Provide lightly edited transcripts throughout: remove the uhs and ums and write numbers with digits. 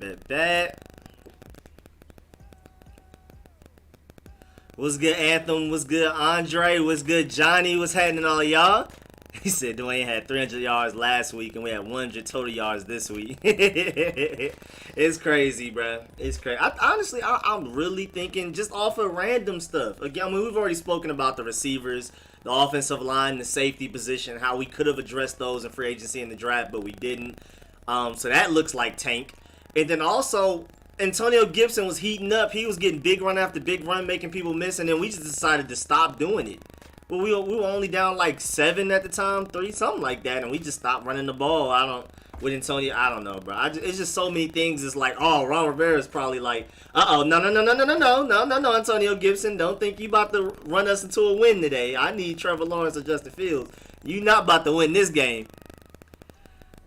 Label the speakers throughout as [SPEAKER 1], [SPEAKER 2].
[SPEAKER 1] Bet. What's good, Anthem? What's good, Andre? What's good, Johnny? What's happening, all y'all? He said Dwayne had 300 yards last week and we had 100 total yards this week. It's crazy, bro. It's crazy. Honestly, I'm really thinking just off of random stuff. Again, I mean, we've already spoken about the receivers, the offensive line, the safety position, how we could have addressed those in free agency and the draft, but we didn't. So that looks like tank. And then also, Antonio Gibson was heating up. He was getting big run after big run, making people miss, and then we just decided to stop doing it. Well, we were only down like 7 at the time, 3, something like that, and we just stopped running the ball. With Antonio, I don't know, bro. It's just so many things. It's like, oh, Ron Rivera's probably like, no, Antonio Gibson, don't think you about to run us into a win today. I need Trevor Lawrence or Justin Fields. You not about to win this game.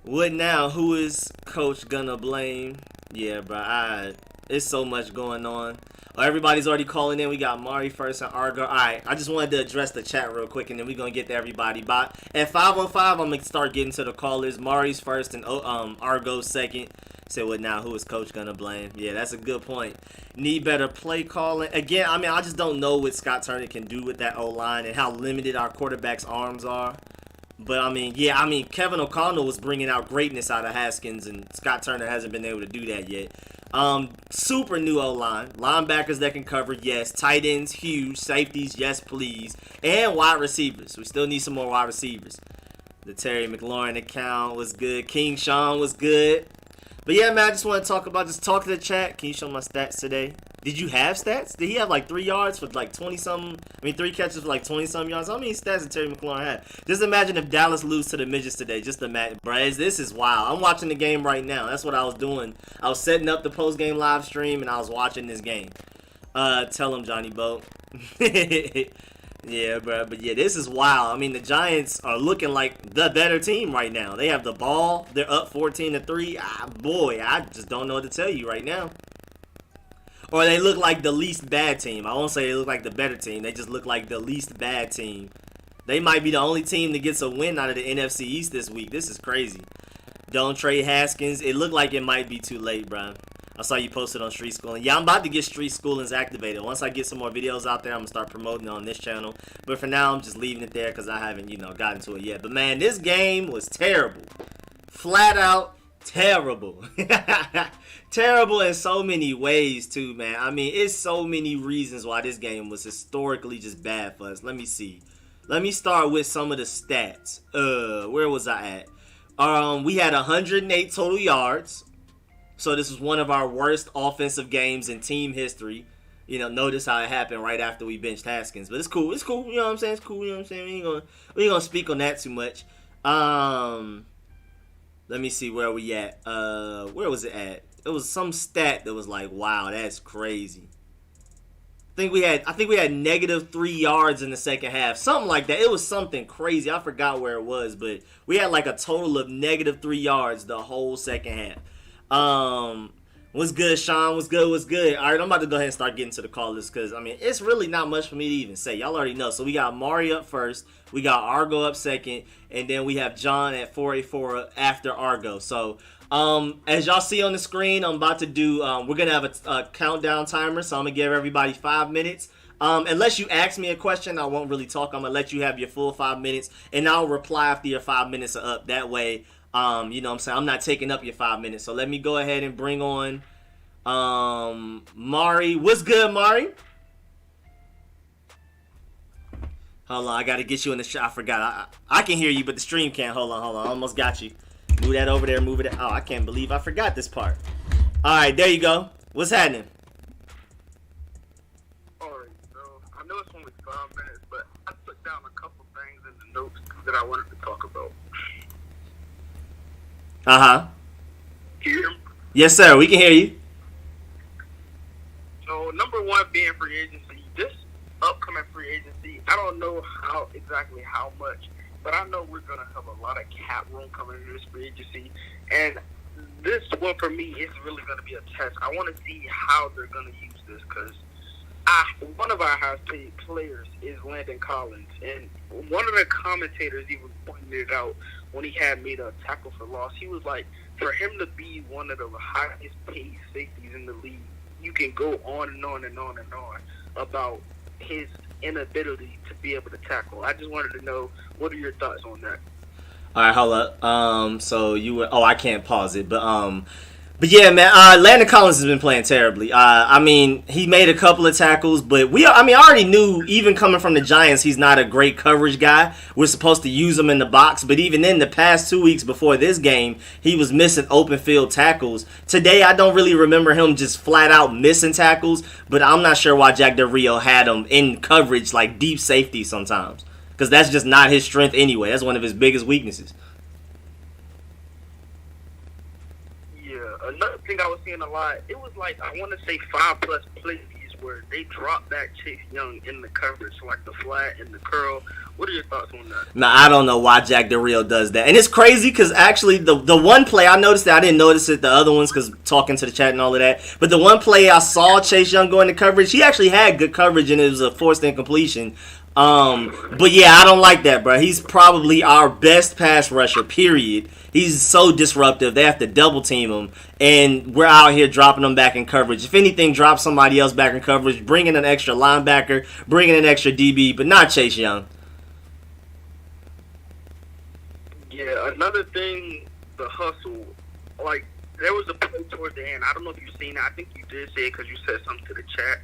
[SPEAKER 1] What now? Who is coach gonna blame? Yeah, bro. It's so much going on. Oh, everybody's already calling in. We got Mari first and Argo. All right, I just wanted to address the chat real quick, and then we're going to get to everybody. But at 5:05, I'm going to start getting to the callers. Mari's first and Argo second. Say what now? Who is coach going to blame? Yeah, that's a good point. Need better play calling. Again, I mean, I just don't know what Scott Turner can do with that O-line and how limited our quarterback's arms are. But, Kevin O'Connell was bringing out greatness out of Haskins, and Scott Turner hasn't been able to do that yet. Super new O-line. Linebackers that can cover, yes. Tight ends, huge. Safeties, yes, please. And wide receivers. We still need some more wide receivers. The Terry McLaurin account was good. King Sean was good. But, yeah, man, I just want to talk to the chat. Can you show my stats today? Did you have stats? Did he have like 3 yards for like 20-something? 3 catches for like 20-something yards? How many stats did Terry McLaurin have? Just imagine if Dallas lose to the Midgets today. Just imagine. Bro, this is wild. I'm watching the game right now. That's what I was doing. I was setting up the post-game live stream, and I was watching this game. Tell him, Johnny Boat. Yeah, bro. But, yeah, this is wild. The Giants are looking like the better team right now. They have the ball. They're up 14-3. Boy, I just don't know what to tell you right now. Or they look like the least bad team. I won't say they look like the better team. They just look like the least bad team. They might be the only team that gets a win out of the NFC East this week. This is crazy. Don't trade Haskins. It looked like it might be too late, bro. I saw you posted on Street Schooling. Yeah, I'm about to get Street Schoolings activated. Once I get some more videos out there, I'm going to start promoting it on this channel. But for now, I'm just leaving it there because I haven't, gotten to it yet. But, man, this game was terrible. Flat out terrible. Terrible in so many ways, too, man. It's so many reasons why this game was historically just bad for us. Let me see. Let me start with some of the stats. Where was I at? We had 108 total yards. So this was one of our worst offensive games in team history. Notice how it happened right after we benched Haskins. But it's cool. It's cool. You know what I'm saying? It's cool. You know what I'm saying? We ain't gonna speak on that too much. Let me see where we at. Where was it at? It was some stat that was like, wow, that's crazy. I think we had -3 yards in the second half. Something like that. It was something crazy. I forgot where it was, but we had like a total of -3 yards the whole second half. What's good, Sean? What's good? All right, I'm about to go ahead and start getting to the callers because, it's really not much for me to even say. Y'all already know. So we got Mari up first. We got Argo up second. And then we have John at 484 after Argo. So, as y'all see on the screen, I'm about to do, we're going to have a countdown timer. So I'm going to give everybody 5 minutes. Unless you ask me a question, I won't really talk. I'm going to let you have your full 5 minutes. And I'll reply after your 5 minutes are up. That way, you know what I'm saying? I'm not taking up your 5 minutes. So let me go ahead and bring on Mari. What's good, Mari? Hold on, I got to get you in the shot. I forgot. I can hear you, but the stream can't. Hold on. I almost got you. Move that over there. Move it. Oh, I can't believe I forgot this part. All right, there you go. What's happening?
[SPEAKER 2] All right, so I know it's only 5 minutes, but I put down a couple things in the notes that I wanted to talk about.
[SPEAKER 1] Uh-huh.
[SPEAKER 2] Can you hear me?
[SPEAKER 1] Yes, sir. We can hear you.
[SPEAKER 2] So, number one being free agency. This upcoming free agency, I don't know exactly how much, but I know we're going to have a lot of cap room coming into this free agency. And this one, for me, is really going to be a test. I want to see how they're going to use this because one of our highest paid players is Landon Collins. And one of the commentators even pointed it out when he had made a tackle for loss. He was like, for him to be one of the highest paid safeties in the league, you can go on and on and on and on about his inability to be able to tackle. I just wanted to know, what are your thoughts on that?
[SPEAKER 1] All right, hold up. So you were, I can't pause it, but yeah, man. Landon Collins has been playing terribly. I mean, he made a couple of tackles, but I already knew, even coming from the Giants, he's not a great coverage guy. We're supposed to use him in the box, but even in the past 2 weeks before this game, he was missing open field tackles. Today, I don't really remember him just flat out missing tackles, but I'm not sure why Jack Del Rio had him in coverage like deep safety sometimes, because that's just not his strength anyway. That's one of his biggest weaknesses.
[SPEAKER 2] Another thing I was seeing a lot, it was like, I want to say 5+ plays where they dropped back Chase Young in the coverage, like the flat and the curl. What are your thoughts on that?
[SPEAKER 1] Now, I don't know why Jack Del Rio does that. And it's crazy because actually the one play, I noticed that I didn't notice it the other ones because talking to the chat and all of that. But the one play I saw Chase Young go into coverage, he actually had good coverage and it was a forced incompletion. But yeah, I don't like that, bro. He's probably our best pass rusher, period. He's so disruptive. They have to double team him, and we're out here dropping him back in coverage. If anything, drop somebody else back in coverage, bring in an extra linebacker, bring in an extra DB, but not Chase Young.
[SPEAKER 2] Yeah, another thing, the hustle. Like, there was a play towards the end. I don't know if you've seen it. I think you did say it because you said something to the chat.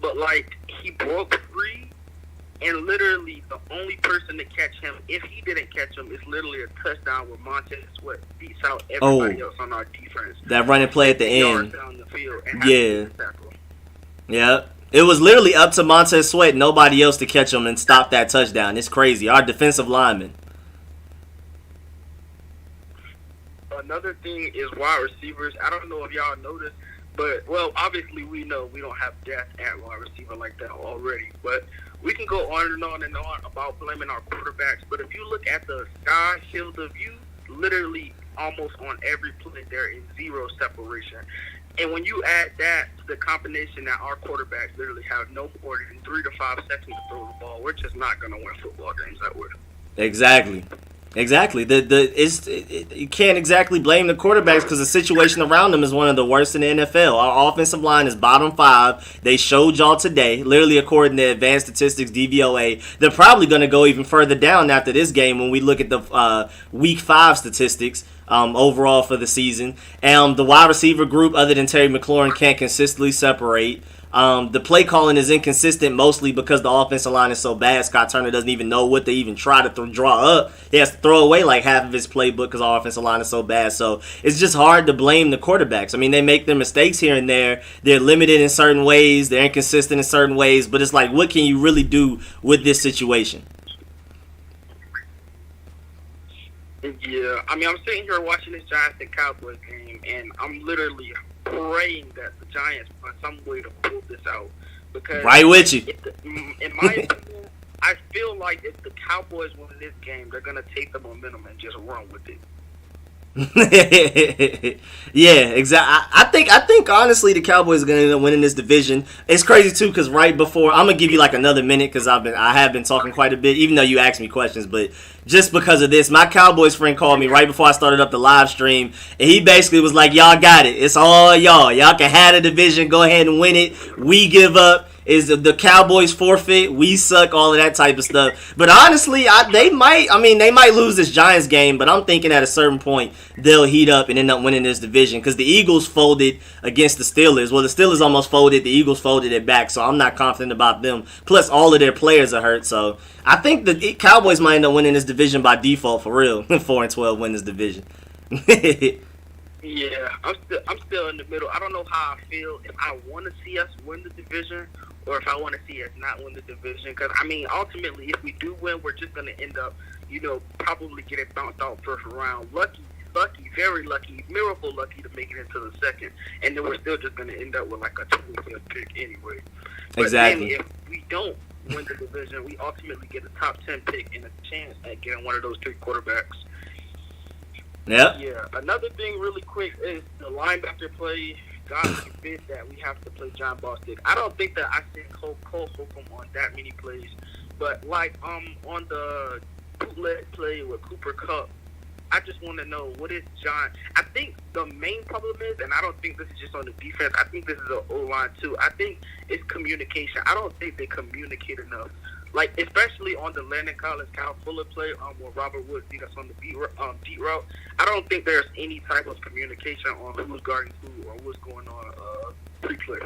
[SPEAKER 2] But, like, he broke free. And literally, the only person to catch him, if he didn't catch him, is literally a touchdown where Montez Sweat beats out everybody else on our defense.
[SPEAKER 1] That running play at the end.
[SPEAKER 2] Down the field and
[SPEAKER 1] yeah. It was literally up to Montez Sweat, nobody else to catch him and stop that touchdown. It's crazy. Our defensive lineman.
[SPEAKER 2] Another thing is wide receivers. I don't know if y'all noticed, but, well, obviously we know we don't have depth at wide receiver like that already, but we can go on and on and on about blaming our quarterbacks, but if you look at the sky field of view, literally almost on every play there is zero separation. And when you add that to the combination that our quarterbacks literally have no more than 3 to 5 seconds to throw the ball, we're just not going to win football games that way.
[SPEAKER 1] Exactly. You can't exactly blame the quarterbacks because the situation around them is one of the worst in the NFL. Our offensive line is bottom 5. They showed y'all today, literally according to advanced statistics, DVOA. They're probably going to go even further down after this game when we look at the week 5 statistics overall for the season. The wide receiver group, other than Terry McLaurin, can't consistently separate. The play calling is inconsistent mostly because the offensive line is so bad. Scott Turner doesn't even know what to even try to draw up. He has to throw away like half of his playbook because our offensive line is so bad. So it's just hard to blame the quarterbacks. I mean, they make their mistakes here and there. They're limited in certain ways. They're inconsistent in certain ways. But it's like, what can you really do with this situation?
[SPEAKER 2] Yeah, I mean, I'm sitting here watching this Giants and Cowboys game, and I'm literally praying that the Giants find some way to pull this out. Because
[SPEAKER 1] right with you.
[SPEAKER 2] In my opinion, I feel like if the Cowboys win this game, they're gonna take the momentum and just run with it.
[SPEAKER 1] Yeah, exactly. I think honestly the Cowboys are gonna end up winning this division. It's crazy too because right before, I'm gonna give you like another minute because I have been talking quite a bit, even though you asked me questions. But just because of this, my Cowboys friend called me right before I started up the live stream, and he basically was like, "Y'all got it. It's all y'all. Y'all can have the division. Go ahead and win it. We give up. Is the Cowboys forfeit? We suck, all of that type of stuff." But honestly, they might lose this Giants game, but I'm thinking at a certain point they'll heat up and end up winning this division because the Eagles folded against the Steelers. Well, the Steelers almost folded. The Eagles folded it back, so I'm not confident about them. Plus, all of their players are hurt, so I think the Cowboys might end up winning this division by default for real. 4-12 win this division.
[SPEAKER 2] Yeah, I'm still in the middle. I don't know how I feel if I want to see us win the division or if I want to see us not win the division. Because, I mean, ultimately, if we do win, we're just going to end up, probably getting bounced out first round. Lucky, very lucky, miracle lucky to make it into the second. And then we're still just going to end up with like a 25th pick anyway. But
[SPEAKER 1] exactly.
[SPEAKER 2] Then if we don't win the division, we ultimately get a top 10 pick and a chance at getting one of those 3 quarterbacks.
[SPEAKER 1] Yep.
[SPEAKER 2] Yeah. Another thing really quick is the linebacker play. God forbid that we have to play John Bostic. I don't think that I seen Cole Holcomb on that many plays. But like on the bootleg play with Cooper Kupp, I just want to know, what is John? I think the main problem is, and I don't think this is just on the defense, I think this is an O-line too. I think it's communication. I don't think they communicate enough. Like, especially on the Landon Collins, Kyle Fuller play, where Robert Woods beat us on the deep route. I don't think there's any type of communication on who's guarding who or what's going on pre-play.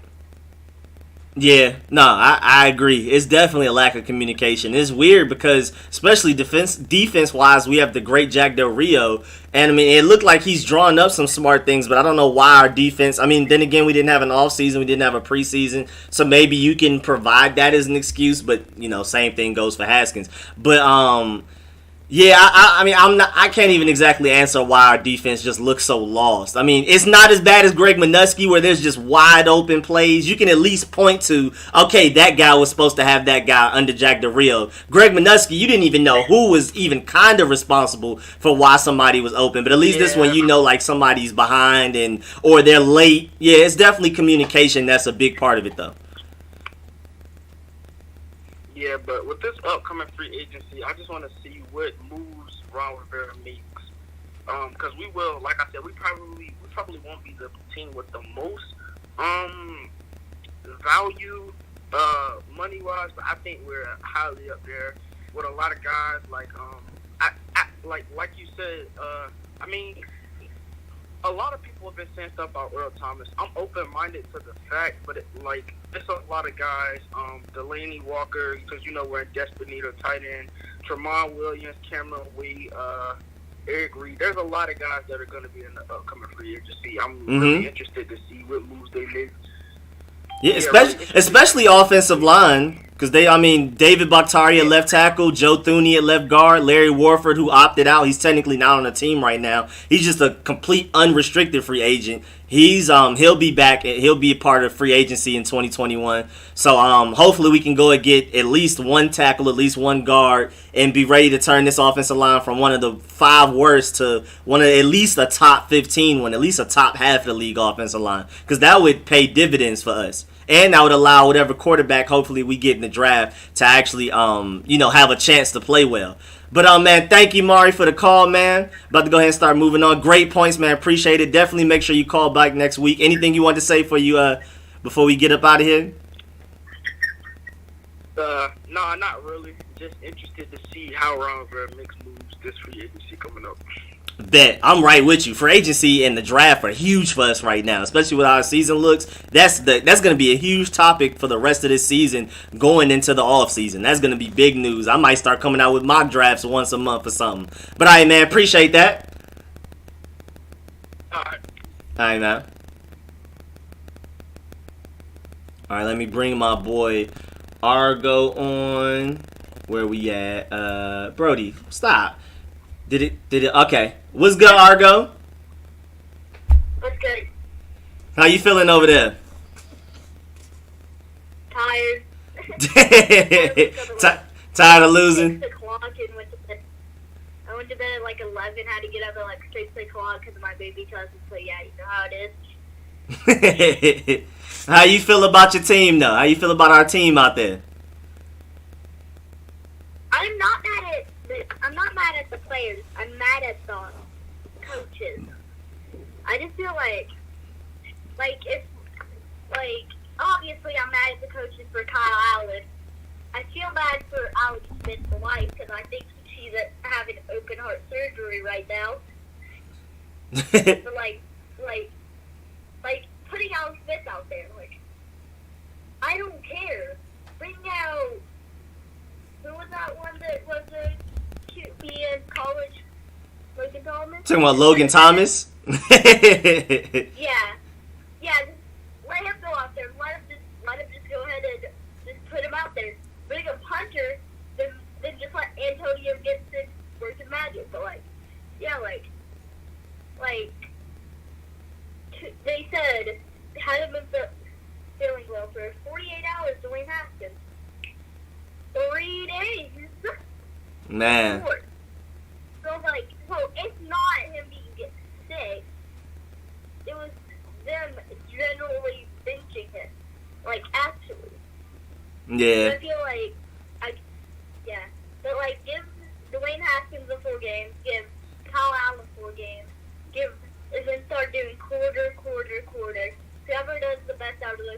[SPEAKER 1] Yeah, no, I agree. It's definitely a lack of communication. It's weird because, especially defense-wise, we have the great Jack Del Rio. And, I mean, it looked like he's drawing up some smart things, but I don't know why our defense... I mean, then again, we didn't have an offseason. We didn't have a preseason. So maybe you can provide that as an excuse, but, you know, same thing goes for Haskins. But, yeah, I mean, I can't even exactly answer why our defense just looks so lost. I mean, it's not as bad as Greg Minuski where there's just wide open plays. You can at least point to, okay, that guy was supposed to have that guy under Jack Del Rio. Greg Minuski, you didn't even know who was even kind of responsible for why somebody was open. But at least this one, you know, like somebody's behind or they're late. Yeah, it's definitely communication. That's a big part of it, though.
[SPEAKER 2] Yeah, but with this upcoming free agency, I just want to see what moves Ron Rivera makes. Because we will, like I said, we probably won't be the team with the most value money-wise, but I think we're highly up there with a lot of guys like like you said. I mean, a lot of people have been saying stuff about Earl Thomas. I'm open-minded to the fact, but there's a lot of guys, Delaney Walker, because, you know, we're in desperate need of tight end, Tremont Williams, Cameron Wade, Eric Reed. There's a lot of guys that are going to be in the upcoming free agency. I'm really interested to see what moves they make.
[SPEAKER 1] Yeah, especially offensive line, because David Bakhtiari at left tackle, Joe Thuney at left guard, Larry Warford, who opted out. He's technically not on the team right now. He's just a complete unrestricted free agent. He'll be back. He'll be a part of free agency in 2021. So hopefully we can go and get at least one tackle, at least one guard, and be ready to turn this offensive line from one of the 5 worst to one of at least a top 15 one, at least a top half of the league offensive line, because that would pay dividends for us. And that would allow whatever quarterback hopefully we get in the draft to actually, have a chance to play well. But, man, thank you, Mari, for the call, man. About to go ahead and start moving on. Great points, man. Appreciate it. Definitely make sure you call back next week. Anything you want to say before we get up out of here?
[SPEAKER 2] No, not really. Just interested to see how Ron Rivera makes moves this free agency coming up.
[SPEAKER 1] Bet. I'm right with you. Free agency and the draft are huge for us right now, especially with how our season looks. That's going to be a huge topic for the rest of this season going into the off season. That's going to be big news. I might start coming out with mock drafts once a month or something. But all right, man, appreciate that.
[SPEAKER 2] All
[SPEAKER 1] right, man. All right, let me bring my boy Argo on. Where we at? Brody, stop. Did it? Okay. What's good, Argo?
[SPEAKER 3] What's good?
[SPEAKER 1] How you feeling over there?
[SPEAKER 3] Tired.
[SPEAKER 1] Tired of losing?
[SPEAKER 3] I went to bed at like 11, had to get up at like 6 o'clock because of my baby cousin, so yeah, you know how it is.
[SPEAKER 1] How you feel about your team, though? How you feel about our team out there?
[SPEAKER 3] I'm not mad at the players. I'm mad at the coaches. I just feel like it's like obviously I'm mad at the coaches for Kyle Allen. I feel bad for Alex Smith's wife because I think she's having open heart surgery right now. But like putting Alex Smith out there, like I don't care. Bring out. Who was that one that was a QB in college? Logan Thomas?
[SPEAKER 1] Talking about Logan Thomas?
[SPEAKER 3] Yeah. Just let him go out there. Let him just go ahead and just put him out there. Bring a punter, then just let Antonio Gibson work the magic. But they said hadn't been feeling well for 48 hours. Dwayne Haskins. 3 days.
[SPEAKER 1] Man.
[SPEAKER 3] So it's not him being sick. It was them generally benching him. Actually.
[SPEAKER 1] Yeah.
[SPEAKER 3] I feel but give Dwayne Haskins a full game. Give Kyle Allen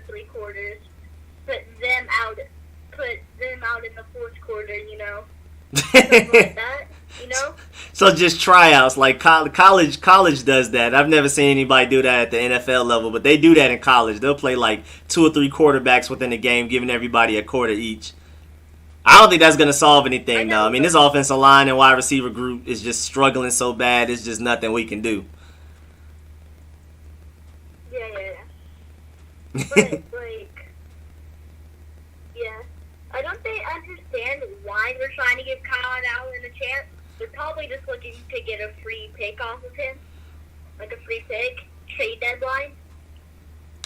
[SPEAKER 3] 3 quarters, put them out in the 4th quarter, you know, something like that, you know.
[SPEAKER 1] So just tryouts, like college does that. I've never seen anybody do that at the NFL level, but they do that in college. They'll play like 2 or 3 quarterbacks within the game, giving everybody a quarter each. I don't think that's going to solve anything, though. I mean, this offensive line and wide receiver group is just struggling so bad, it's just nothing we can do.
[SPEAKER 3] Yeah. But, like, yeah. I don't understand why they're trying to give Kyle Allen a chance. They're probably just looking to get a free pick off of him. Like a free pick, trade deadline.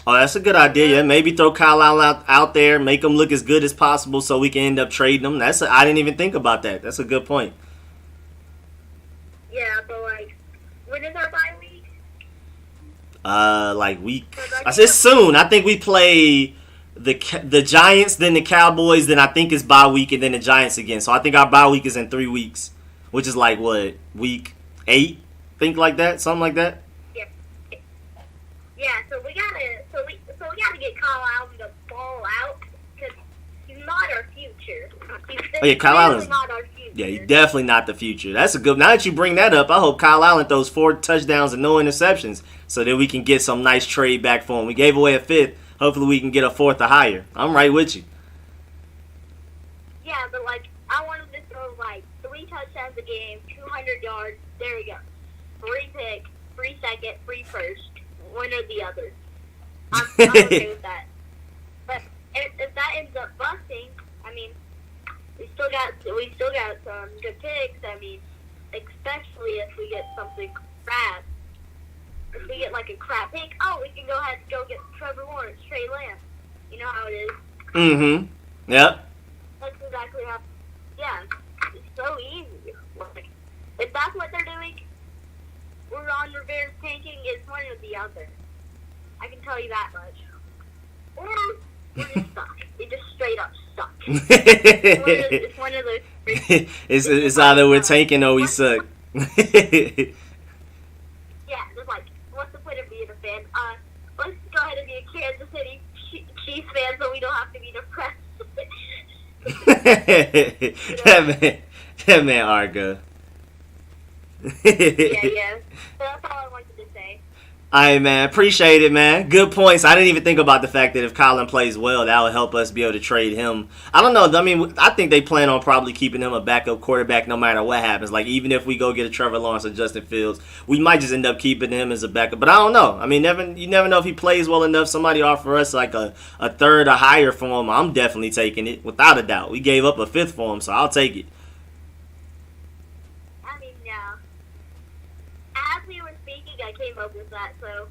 [SPEAKER 1] Oh, that's a good idea. Yeah, maybe throw Kyle Allen out there, make him look as good as possible, so we can end up trading him. I didn't even think about that. That's a good point.
[SPEAKER 3] Yeah, but like, when is our bye week?
[SPEAKER 1] Like week. I said soon. I think we play the Giants, then the Cowboys, then I think it's bye week, and then the Giants again. So I think our bye week is in 3 weeks, which is like what, week 8? Think like that, something like that.
[SPEAKER 3] Yeah, so we gotta get Kyle Allen to ball out because he's not our future.
[SPEAKER 1] Kyle Allen's
[SPEAKER 3] not our future.
[SPEAKER 1] Yeah, he's definitely not the future. That's a good. Now that you bring that up, I hope Kyle Allen throws 4 touchdowns and no interceptions, so that we can get some nice trade back for him. We gave away a 5th. Hopefully, we can get a 4th or higher. I'm right with you.
[SPEAKER 3] Yeah, but like I want him to throw like 3 touchdowns a game, 200 yards. There we go. Free pick, free second, free first. One or the other. I'm okay with that. But if that ends up busting, I mean, we still got some good picks. I mean, especially if we get something crap. If we get like a crap pick, we can go ahead and go get Trevor Lawrence, Trey Lance. You know how it is.
[SPEAKER 1] Mm-hmm. Yep.
[SPEAKER 3] That's exactly how. Yeah, it's so easy. Like, if that's what they're doing, we're on reverse tanking. It's one or the other. I can tell you that much. Or we're just stuck. It just straight up stuck. It's one of those.
[SPEAKER 1] It's either we're tanking or we suck.
[SPEAKER 3] Yeah, just like, what's the point of being a fan? Let's go ahead and be a Kansas City Chiefs fan so we don't have to be depressed.
[SPEAKER 1] That man Argo.
[SPEAKER 3] Yeah. So that's all I wanted to say.
[SPEAKER 1] Alright, man. Appreciate it, man. Good points. I didn't even think about the fact that if Colin plays well, that would help us be able to trade him. I don't know. I mean, I think they plan on probably keeping him a backup quarterback no matter what happens. Like, even if we go get a Trevor Lawrence or Justin Fields, we might just end up keeping him as a backup. But I don't know. I mean, you never know if he plays well enough. Somebody offer us like a 3rd or higher for him. I'm definitely taking it, without a doubt. We gave up a 5th for him, so I'll take it.
[SPEAKER 3] I mean, yeah. As we were speaking, I came up with that, so...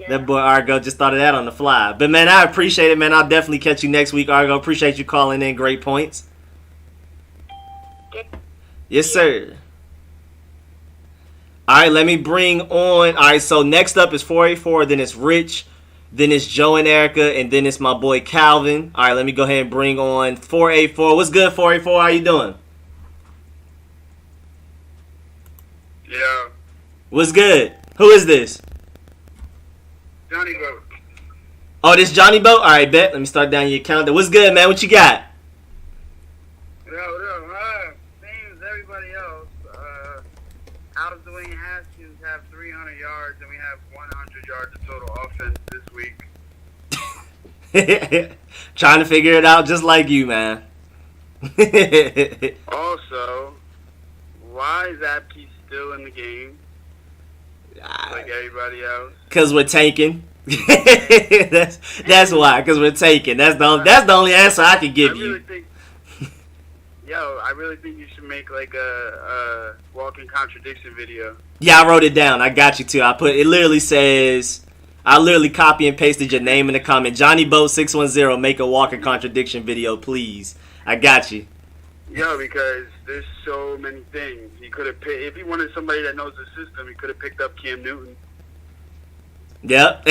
[SPEAKER 1] That boy Argo just thought of that on the fly. But man, I appreciate it, man. I'll definitely catch you next week, Argo. Appreciate you calling in. Great points. Yes, sir. All right, let me bring on. All right, so next up is 484. Then it's Rich. Then it's Joe and Erica, and then it's my boy Calvin. All right, let me go ahead and bring on 484. What's good, 484? How you doing?
[SPEAKER 2] Yeah.
[SPEAKER 1] What's good? Who is this?
[SPEAKER 2] Johnny Boat.
[SPEAKER 1] Oh, this Johnny Boat? All right, bet. Let me start down your calendar. What's good, man? What you got?
[SPEAKER 2] Same as everybody else. Out of the way Haskins have 300 yards, and we have 100 yards of total offense this week.
[SPEAKER 1] Trying to figure it out just like you, man.
[SPEAKER 2] Also, why is Apke still in the game? Like everybody else.
[SPEAKER 1] Cause we're tanking. that's why. Cause we're tanking. That's the only answer I can give you.
[SPEAKER 2] I really think you should make like a walking contradiction video.
[SPEAKER 1] Yeah, I wrote it down. I got you too. It literally says, I literally copy and pasted your name in the comment. Johnny Boat 610. Make a walking contradiction video, please. I got you.
[SPEAKER 2] Yeah, because there's so many things. He could have picked, if he wanted somebody that knows the system, he could have picked up Cam Newton.
[SPEAKER 1] Yep.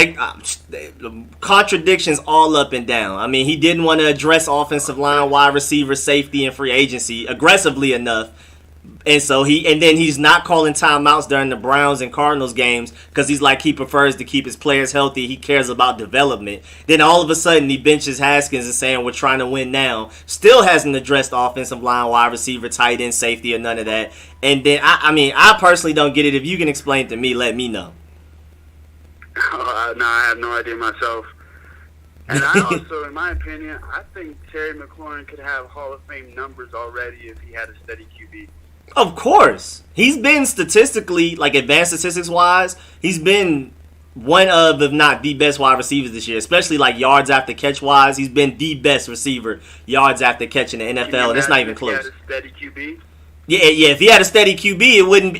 [SPEAKER 1] Contradictions all up and down. I mean, he didn't want to address offensive line, wide receiver, safety, and free agency aggressively enough. And so then he's not calling timeouts during the Browns and Cardinals games because he's like, he prefers to keep his players healthy. He cares about development. Then all of a sudden he benches Haskins and saying we're trying to win now. Still hasn't addressed offensive line, wide receiver, tight end, safety, or none of that. And then I personally don't get it. If you can explain to me, let me know.
[SPEAKER 4] No, I have no idea myself. And I also, in my opinion, I think Terry McLaurin could have Hall of Fame numbers already if he had a steady QB.
[SPEAKER 1] Of course. He's been statistically, like advanced statistics-wise, he's been one of, if not the best wide receivers this year, especially like yards after catch-wise. He's been the best receiver yards after catch in the NFL, and it's not even close.
[SPEAKER 4] If he had a steady QB?
[SPEAKER 1] Yeah. If he had a steady QB,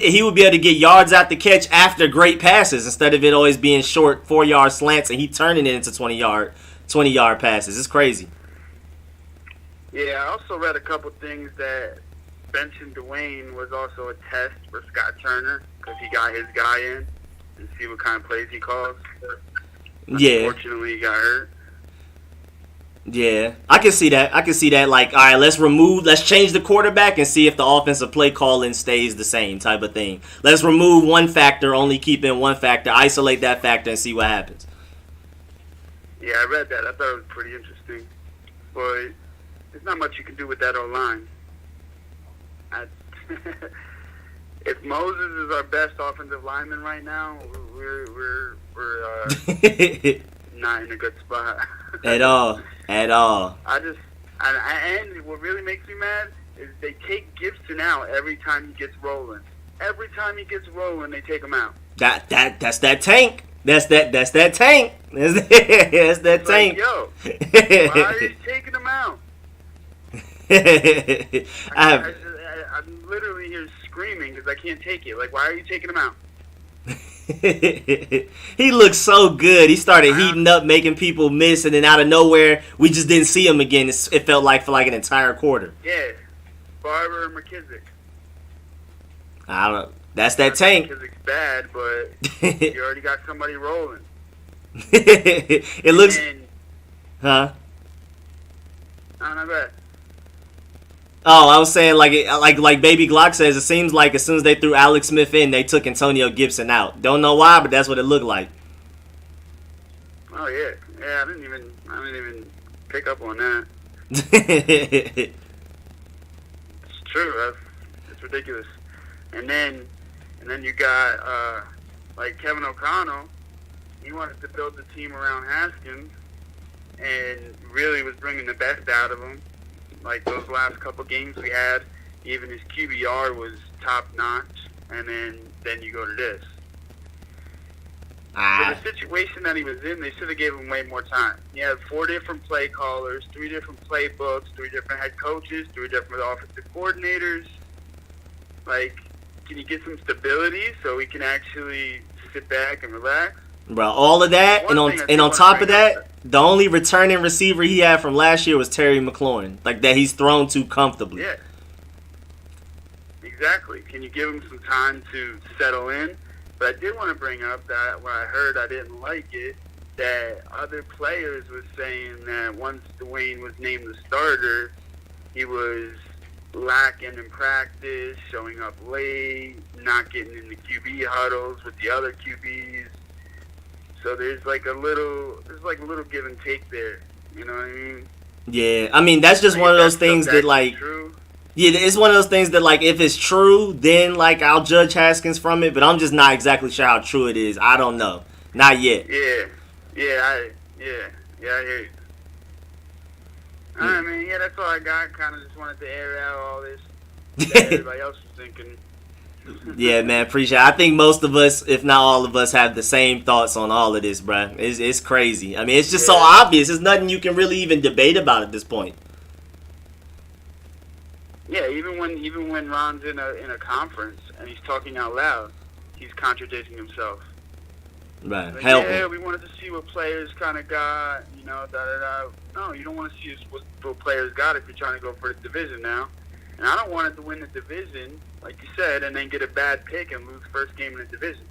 [SPEAKER 1] he would be able to get yards after catch after great passes instead of it always being short 4-yard slants and he turning it into 20-yard passes. It's crazy.
[SPEAKER 4] Yeah, I also read a couple things that benching Dwayne was also a test for Scott Turner because he got his guy in and see what kind of plays he calls.
[SPEAKER 1] Yeah.
[SPEAKER 4] Unfortunately, he got hurt.
[SPEAKER 1] Yeah, I can see that. Like, all right, let's change the quarterback and see if the offensive play calling stays the same type of thing. Let's remove one factor, only keep in one factor, isolate that factor, and see what happens.
[SPEAKER 4] Yeah, I read that. I thought it was pretty interesting. But there's not much you can do with that O-line. If Moses is our best offensive lineman right now, we're not in a good spot.
[SPEAKER 1] At all.
[SPEAKER 4] And what really makes me mad is they take Gibson out every time he gets rolling. Every time he gets rolling, they take him out.
[SPEAKER 1] That's that tank. That's that tank. That's that tank.
[SPEAKER 4] Like, yo, why are you taking him out? I'm literally here screaming because I can't take it. Like, why are you taking him out?
[SPEAKER 1] He looked so good. He started heating up, making people miss, and then out of nowhere, we just didn't see him again. It felt like for like an entire quarter.
[SPEAKER 4] Yeah, Barber and McKissick.
[SPEAKER 1] I don't know. That's that tank.
[SPEAKER 4] McKissick's bad, but you already got somebody rolling.
[SPEAKER 1] It looks... Huh?
[SPEAKER 4] No, not bad.
[SPEAKER 1] Oh, I was saying, like Baby Glock says, it seems like as soon as they threw Alex Smith in, they took Antonio Gibson out. Don't know why, but that's what it looked like.
[SPEAKER 4] Oh yeah, I didn't even pick up on that. It's true. It's ridiculous. And then you got like Kevin O'Connell. He wanted to build the team around Haskins, and really was bringing the best out of him. Like those last couple games we had, even his QBR was top notch, and then you go to this. For the situation that he was in, they should have gave him way more time. He had 4 different play callers, 3 different playbooks, 3 different head coaches, 3 different offensive coordinators. Like, can you get some stability so he can actually sit back and relax?
[SPEAKER 1] Bro, all of that, and on top of that, the only returning receiver he had from last year was Terry McLaurin. Like, that he's thrown to comfortably.
[SPEAKER 4] Yeah. Exactly. Can you give him some time to settle in? But I did want to bring up that when I heard I didn't like it, that other players was saying that once Dwayne was named the starter, he was lacking in practice, showing up late, not getting in the QB huddles with the other QBs. So there's like a little give and take there. You know what I mean?
[SPEAKER 1] Yeah, I mean that's just one of those things that like,
[SPEAKER 4] true.
[SPEAKER 1] Yeah, it's one of those things that like if it's true, then like I'll judge Haskins from it. But I'm just not exactly sure how true it is. I don't know, not yet.
[SPEAKER 4] Yeah, I hear you. I mean, yeah, that's all I got. Kind of just wanted to air out all this that everybody else was thinking.
[SPEAKER 1] Yeah, man, appreciate it. I think most of us, if not all of us, have the same thoughts on all of this, bruh. It's crazy. I mean, it's just so obvious. There's nothing you can really even debate about at this point.
[SPEAKER 4] Yeah, even when Ron's in a conference and he's talking out loud, he's contradicting himself.
[SPEAKER 1] Right.
[SPEAKER 4] Like,
[SPEAKER 1] Help
[SPEAKER 4] we wanted to see what players kind of got, No, you don't want to see what players got if you're trying to go for the division now. And I don't want it to win the division, like you said, and then get a bad pick and lose first game in the division.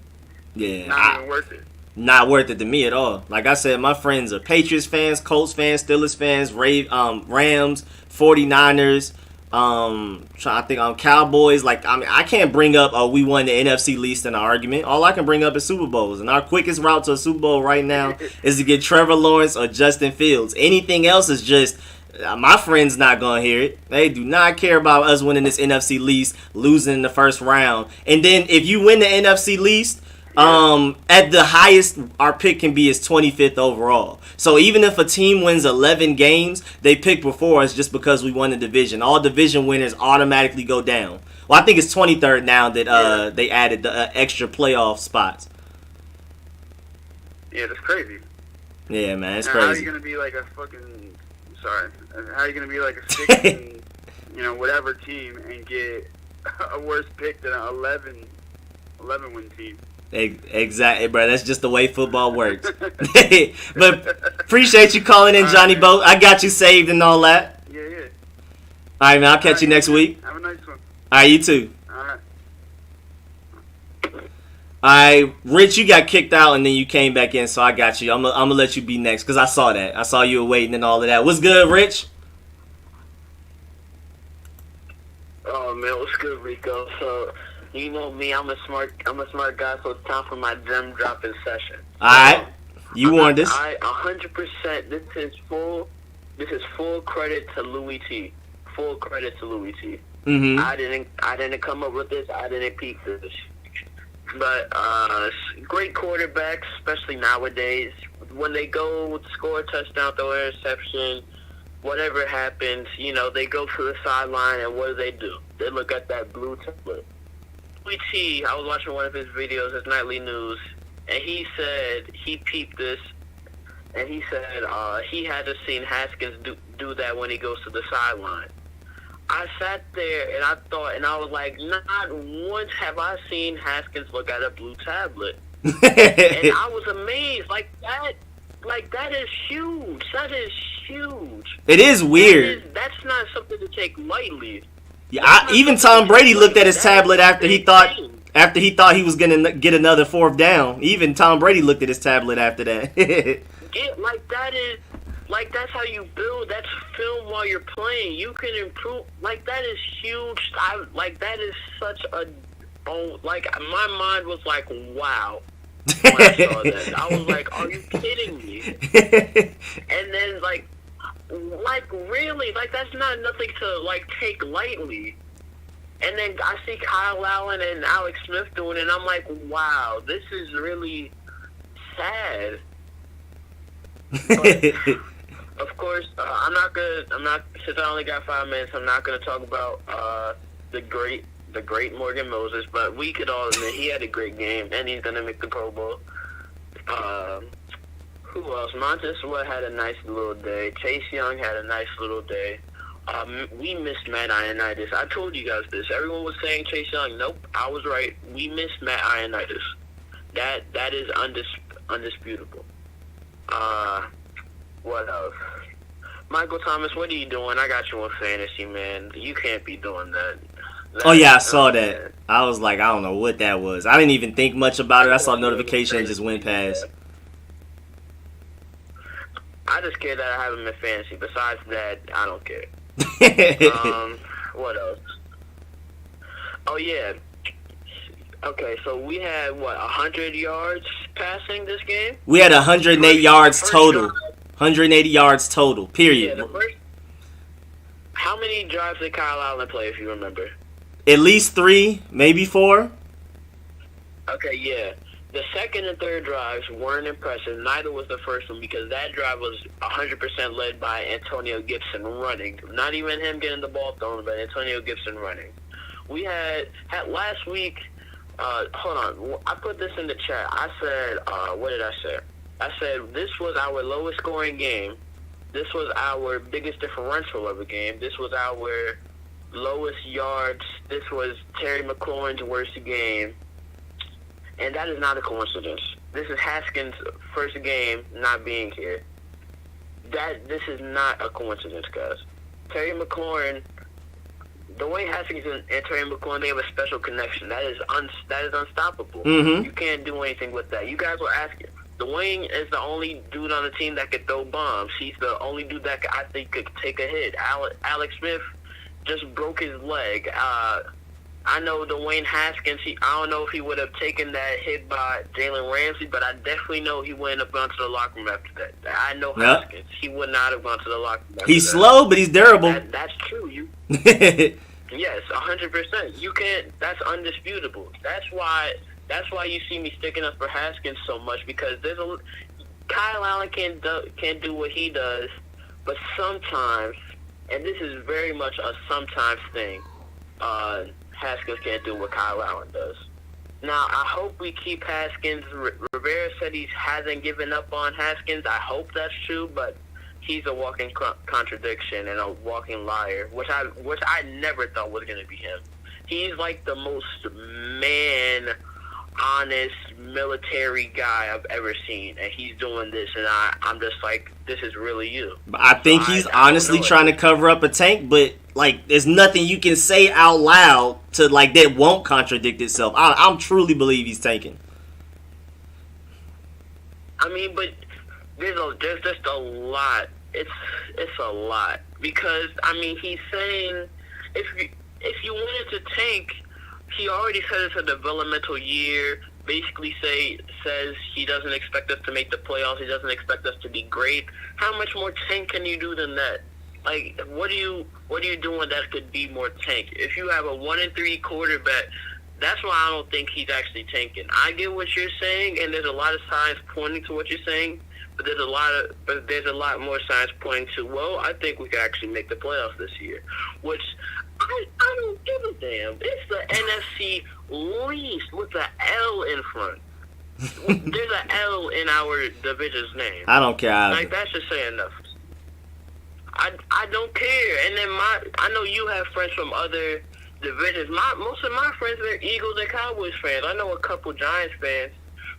[SPEAKER 1] Yeah.
[SPEAKER 4] Not even worth it.
[SPEAKER 1] Not worth it to me at all. Like I said, my friends are Patriots fans, Colts fans, Steelers fans, Rams, 49ers, I think on Cowboys. Like, I mean, I can't bring up we won the NFC least in an argument. All I can bring up is Super Bowls, and our quickest route to a Super Bowl right now is to get Trevor Lawrence or Justin Fields. Anything else is just my friends not gonna hear it. They do not care about us winning this NFC least, losing in the first round, and then if you win the NFC least. At the highest our pick can be is 25th overall. So even if a team wins 11 games, they pick before us just because we won the division. All division winners automatically go down. Well, I think it's 23rd now that they added the extra playoff spots.
[SPEAKER 4] Yeah, that's crazy.
[SPEAKER 1] Yeah, man, it's
[SPEAKER 4] now, how are
[SPEAKER 1] crazy.
[SPEAKER 4] you gonna be like a fucking how are you gonna be like a 16, whatever team and get a worse pick than an 11 win team?
[SPEAKER 1] Exactly, bro. That's just the way football works. But appreciate you calling in, Johnny Boat. I got you saved and all that.
[SPEAKER 4] Yeah.
[SPEAKER 1] All right, man. I'll catch you next week.
[SPEAKER 4] Have a nice one.
[SPEAKER 1] All right, you too.
[SPEAKER 4] All right.
[SPEAKER 1] All right, Rich, you got kicked out and then you came back in, so I got you. I'm gonna let you be next because I saw that. I saw you were waiting and all of that. What's good, Rich?
[SPEAKER 5] Oh man, what's good, Rico? So you know me, I'm a smart guy, so it's time for my gem dropping session.
[SPEAKER 1] All right, you warned us.
[SPEAKER 5] 100%. This is full credit to Louis T. Full credit to Louis T.
[SPEAKER 1] Mm-hmm.
[SPEAKER 5] I didn't come up with this. I didn't peak this. But great quarterbacks, especially nowadays, when they go score a touchdown, throw an interception, whatever happens, they go to the sideline and what do? They look at that blue tablet. T, I was watching one of his videos, his nightly news, and he said he peeped this, and he said he hasn't seen Haskins do that when he goes to the sideline. I sat there and I thought, and I was like, not once have I seen Haskins look at a blue tablet. And I was amazed, like that is huge. That is huge.
[SPEAKER 1] It is weird.
[SPEAKER 5] That's not something to take lightly.
[SPEAKER 1] Yeah, even Tom Brady looked at his tablet after he thought he was gonna get another fourth down. Even Tom Brady looked at his tablet after that.
[SPEAKER 5] That's how you build. That's film while you're playing. You can improve. That is huge. That is such a. My mind was like, wow. When I saw that, I was like, are you kidding me? And then really, that's not nothing to take lightly. And then I see Kyle Allen and Alex Smith doing it, and I'm like, wow, this is really sad. But, of course, since I only got 5 minutes, I'm not gonna talk about the great Morgan Moses, but we could all admit he had a great game, and he's gonna make the Pro Bowl. Who else? Montez Sweat had a nice little day. Chase Young had a nice little day. We missed Matt Ioannidis. I told you guys this. Everyone was saying Chase Young. Nope, I was right. We missed Matt Ioannidis. That is undisputable. What else? Michael Thomas, what are you doing? I got you on fantasy, man. You can't be doing that.
[SPEAKER 1] Oh yeah, I saw that. I was like, I don't know what that was. I didn't even think much about it. I saw notification and just went past.
[SPEAKER 5] I just care that I have him in fantasy. Besides that, I don't care. What else? Oh yeah. Okay, so we had 100 yards passing this game?
[SPEAKER 1] We had 108 yards total. 180 yards total. Period.
[SPEAKER 5] Yeah, how many drives did Kyle Allen play, if you remember?
[SPEAKER 1] At least 3, maybe 4.
[SPEAKER 5] Okay, yeah. The second and third drives weren't impressive. Neither was the first one because that drive was 100% led by Antonio Gibson running. Not even him getting the ball thrown, but Antonio Gibson running. We had last week, hold on, I put this in the chat. I said, what did I say? I said this was our lowest scoring game. This was our biggest differential of a game. This was our lowest yards. This was Terry McLaurin's worst game. And that is not a coincidence. This is Haskins' first game not being here. This is not a coincidence, guys. Terry McLaurin, the way Haskins and Terry McLaurin, they have a special connection. That is unstoppable.
[SPEAKER 1] Mm-hmm.
[SPEAKER 5] You can't do anything with that. You guys were asking. Dwayne is the only dude on the team that could throw bombs. He's the only dude that I think could take a hit. Alex Smith just broke his leg. I know Dwayne Haskins, I don't know if he would have taken that hit by Jalen Ramsey, but I definitely know he wouldn't have gone to the locker room after that. I know Haskins. He would not have gone to the locker room after
[SPEAKER 1] He's slow, but he's durable.
[SPEAKER 5] That's true. Yes, 100%. You can't. That's undisputable. That's why you see me sticking up for Haskins so much, because Kyle Allen can't do what he does, but sometimes, and this is very much a sometimes thing, Haskins can't do what Kyle Allen does. Now, I hope we keep Haskins. Rivera said he hasn't given up on Haskins. I hope that's true, but he's a walking contradiction and a walking liar, which I never thought was going to be him. He's like the most honest military guy I've ever seen, and he's doing this, and I'm just like, this is really you.
[SPEAKER 1] I think he's honestly trying to cover up a tank, but like, there's nothing you can say out loud to like that won't contradict itself. I truly believe he's tanking.
[SPEAKER 5] I mean, but there's just a lot. It's a lot, because I mean, he's saying if you wanted to tank, he already said it's a developmental year. Basically says he doesn't expect us to make the playoffs. He doesn't expect us to be great. How much more tank can you do than that? Like, what are you doing that could be more tank? If you have a 1-3 quarterback, that's why I don't think he's actually tanking. I get what you're saying, and there's a lot of signs pointing to what you're saying, but there's a lot more signs pointing to, well, I think we can actually make the playoffs this year, which I don't give a damn. It's the NFC least with the L in front. There's an L in our division's name.
[SPEAKER 1] I don't care.
[SPEAKER 5] Like, that's just saying enough. I don't care. And then I know you have friends from other divisions. Most of my friends are Eagles and Cowboys fans. I know a couple Giants fans,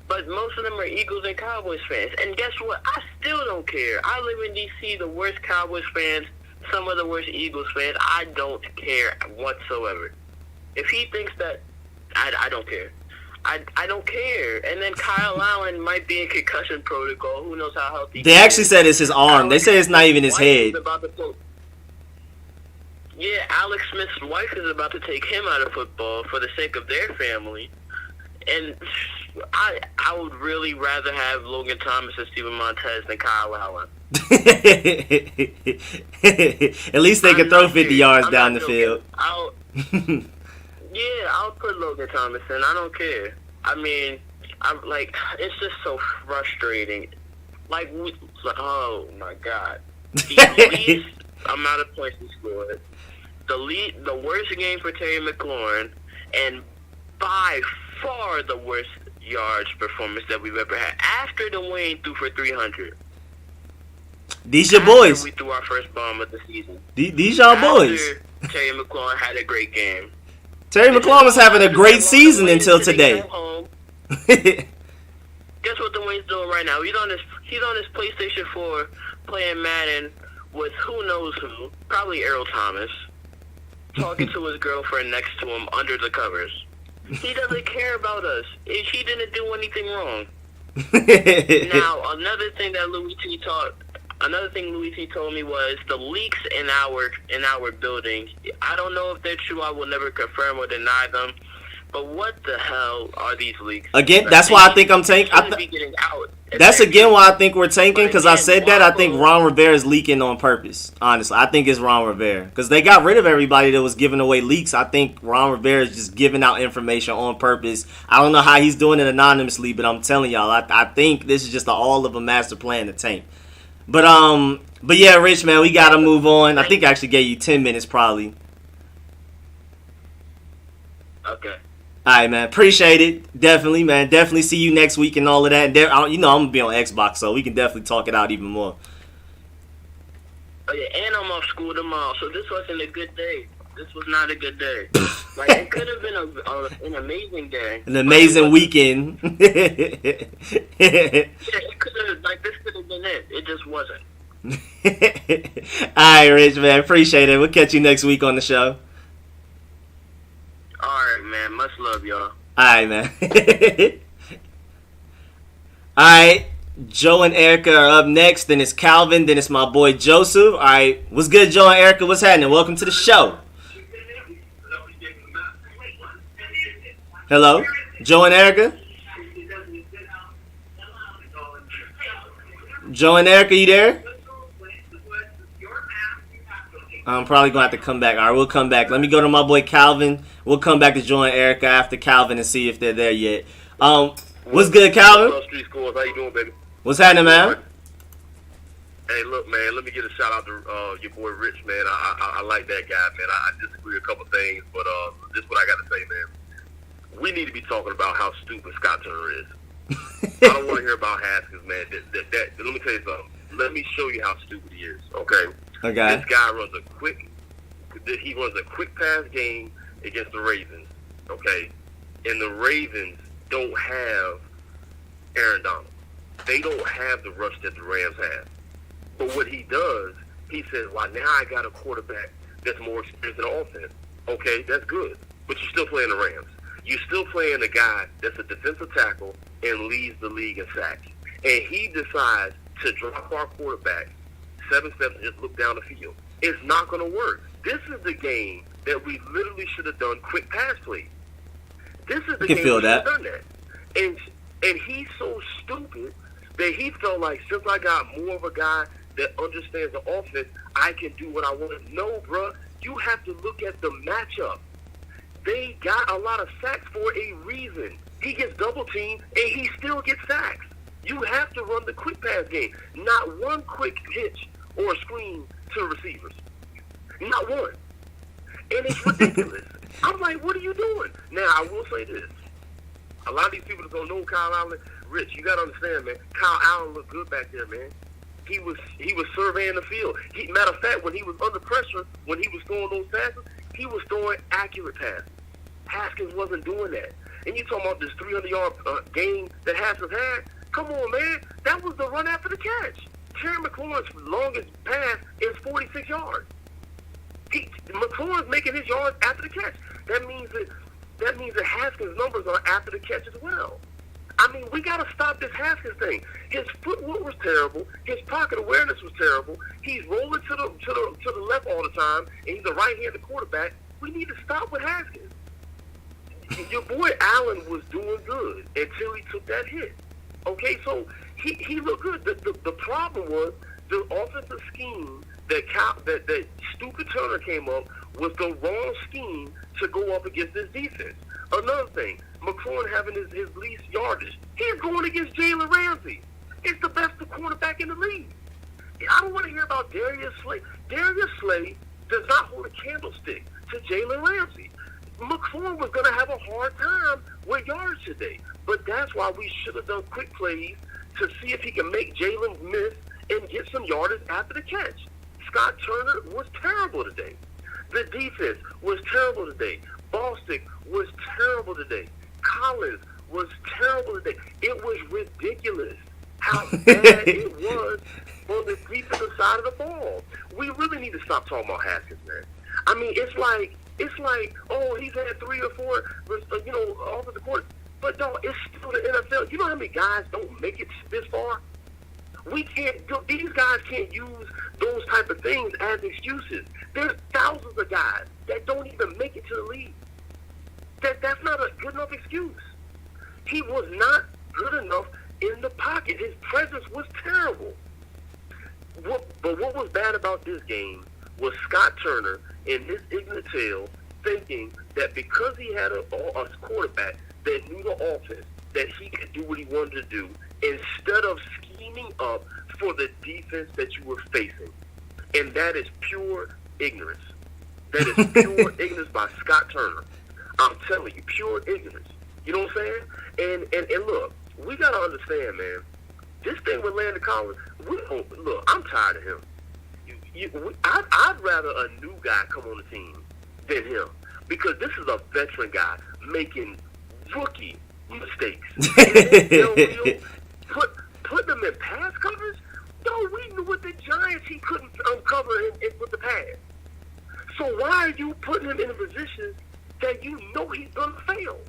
[SPEAKER 5] but most of them are Eagles and Cowboys fans. And guess what? I still don't care. I live in D.C., the worst Cowboys fans, some of the worst Eagles fans. I don't care whatsoever. If he thinks that, I don't care. I don't care. And then Kyle Allen might be in concussion protocol. Who knows how healthy
[SPEAKER 1] They actually said it's his arm. They say it's not even his head.
[SPEAKER 5] Yeah, Alex Smith's wife is about to take him out of football for the sake of their family. And I would really rather have Logan Thomas and Steven Montez than Kyle Allen.
[SPEAKER 1] At least they can throw 50 yards down the field.
[SPEAKER 5] Yeah, I'll put Logan Thomas in. I don't care. I mean, it's just so frustrating. Oh my God. The least amount of points he scored. The worst game for Terry McLaurin, and by far the worst yards performance that we've ever had. After Dwayne threw for 300.
[SPEAKER 1] These your boys.
[SPEAKER 5] We threw our first bomb of the season.
[SPEAKER 1] These y'all boys.
[SPEAKER 5] Terry McLaurin had a great game.
[SPEAKER 1] Terry McLaurin was having a great season until today.
[SPEAKER 5] Guess what Dwayne's doing right now? He's on his PlayStation 4 playing Madden with who knows who, probably Earl Thomas, talking to his girlfriend next to him under the covers. He doesn't care about us. He didn't do anything wrong. Now, another thing Louis T told me was the leaks in our building. I don't know if they're true. I will never confirm or deny them. But what the hell are these leaks?
[SPEAKER 1] Again, that's why I think I'm tanking. That's again why I think we're tanking, because I said that. I think Ron Rivera is leaking on purpose. Honestly, I think it's Ron Rivera, because they got rid of everybody that was giving away leaks. I think Ron Rivera is just giving out information on purpose. I don't know how he's doing it anonymously, but I'm telling y'all, I think this is just all of a master plan to tank. But yeah, Rich, man, we gotta move on. I think I actually gave you 10 minutes probably.
[SPEAKER 5] Okay.
[SPEAKER 1] All right, man. Appreciate it. Definitely, man. Definitely see you next week and all of that. I'm gonna be on Xbox, so we can definitely talk it out even more.
[SPEAKER 5] Oh yeah, and I'm off school tomorrow, so this wasn't a good day. This was not a good day. It could have been an amazing day.
[SPEAKER 1] An amazing weekend.
[SPEAKER 5] Yeah, it could have. This could have been it. It just wasn't.
[SPEAKER 1] All right, Rich, man. Appreciate it. We'll catch you next week on the show.
[SPEAKER 5] All right, man. Much love, y'all.
[SPEAKER 1] All right, man. All right. Joe and Erica are up next. Then it's Calvin. Then it's my boy Joseph. All right. What's good, Joe and Erica? What's happening? Welcome to the show. Hello? Joe and Erica? Joe and Erica, you there? I'm probably going to have to come back. All right, we'll come back. Let me go to my boy Calvin. We'll come back to Joe and Erica after Calvin and see if they're there yet. What's good, Calvin?
[SPEAKER 6] Street Scores. How you doing, baby?
[SPEAKER 1] What's happening, man?
[SPEAKER 6] Hey, look, man. Let me get a shout out to your boy Rich, man. I like that guy, man. I disagree with a couple things, but this is what I got to say, man. We need to be talking about how stupid Scott Turner is. I don't want to hear about Haskins, man. Let me tell you something. Let me show you how stupid he is. Okay.
[SPEAKER 1] Okay.
[SPEAKER 6] This guy runs a quick pass game against the Ravens. Okay. And the Ravens don't have Aaron Donald. They don't have the rush that the Rams have. But what he does, he says, well, now I got a quarterback that's more experienced in offense. Okay, that's good. But you're still playing the Rams. You're still playing a guy that's a defensive tackle and leads the league in sacks. And he decides to drop our quarterback 7 steps and just look down the field. It's not going to work. This is the game that we literally should have done quick pass plays. This is the game we should have done that. And he's so stupid that he felt like since I got more of a guy that understands the offense, I can do what I want. No, bruh. You have to look at the matchup. They got a lot of sacks for a reason. He gets double teamed, and he still gets sacks. You have to run the quick pass game. Not one quick hitch or screen to receivers. Not one. And it's ridiculous. I'm like, what are you doing? Now, I will say this. A lot of these people that don't know Kyle Allen, Rich, you got to understand, man, Kyle Allen looked good back there, man. He was surveying the field. Matter of fact, when he was under pressure, when he was throwing those passes, he was throwing accurate passes. Haskins wasn't doing that. And you talking about this 300-yard game that Haskins had? Come on, man. That was the run after the catch. Terry McLaurin's longest pass is 46 yards. McLaurin's making his yards after the catch. That means that Haskins' numbers are after the catch as well. I mean, we got to stop this Haskins thing. His footwork was terrible. His pocket awareness was terrible. He's rolling to the left all the time, and he's a right-handed quarterback. We need to stop with Haskins. Your boy Allen was doing good until he took that hit. Okay, so he looked good. The problem was the offensive scheme that stupid Turner came up was the wrong scheme to go up against this defense. Another thing, McLaurin having his least yardage. He's going against Jalen Ramsey. It's the best quarterback in the league. I don't want to hear about Darius Slay. Darius Slay does not hold a candlestick to Jalen Ramsey. McLaurin was going to have a hard time with yards today. But that's why we should have done quick plays to see if he can make Jalen miss and get some yardage after the catch. Scott Turner was terrible today. The defense was terrible today. Bostic was terrible today. Collins was terrible today. It was ridiculous how bad it was on the defensive side of the ball. We really need to stop talking about Haskins, man. I mean, it's like, oh, he's had 3 or 4, offensive court. But no, it's still the NFL. You know how many guys don't make it this far? These guys can't use those type of things as excuses. There's thousands of guys that don't even make it to the league. That's not a good enough excuse. He was not good enough in the pocket. His presence was terrible. But what was bad about this game was Scott Turner in his ignorant tail thinking that because he had a quarterback that knew the offense, that he could do what he wanted to do instead of scheming up for the defense that you were facing. And that is pure ignorance. That is pure ignorance by Scott Turner. I'm telling you, pure ignorance. You know what I'm saying? And look, we got to understand, man, this thing with Landon Collins, look, I'm tired of him. I'd rather a new guy come on the team than him because this is a veteran guy making rookie mistakes. Put them in pass covers? No, we knew with the Giants he couldn't uncover it with the pass. So why are you putting him in a position that you know he's going to fail?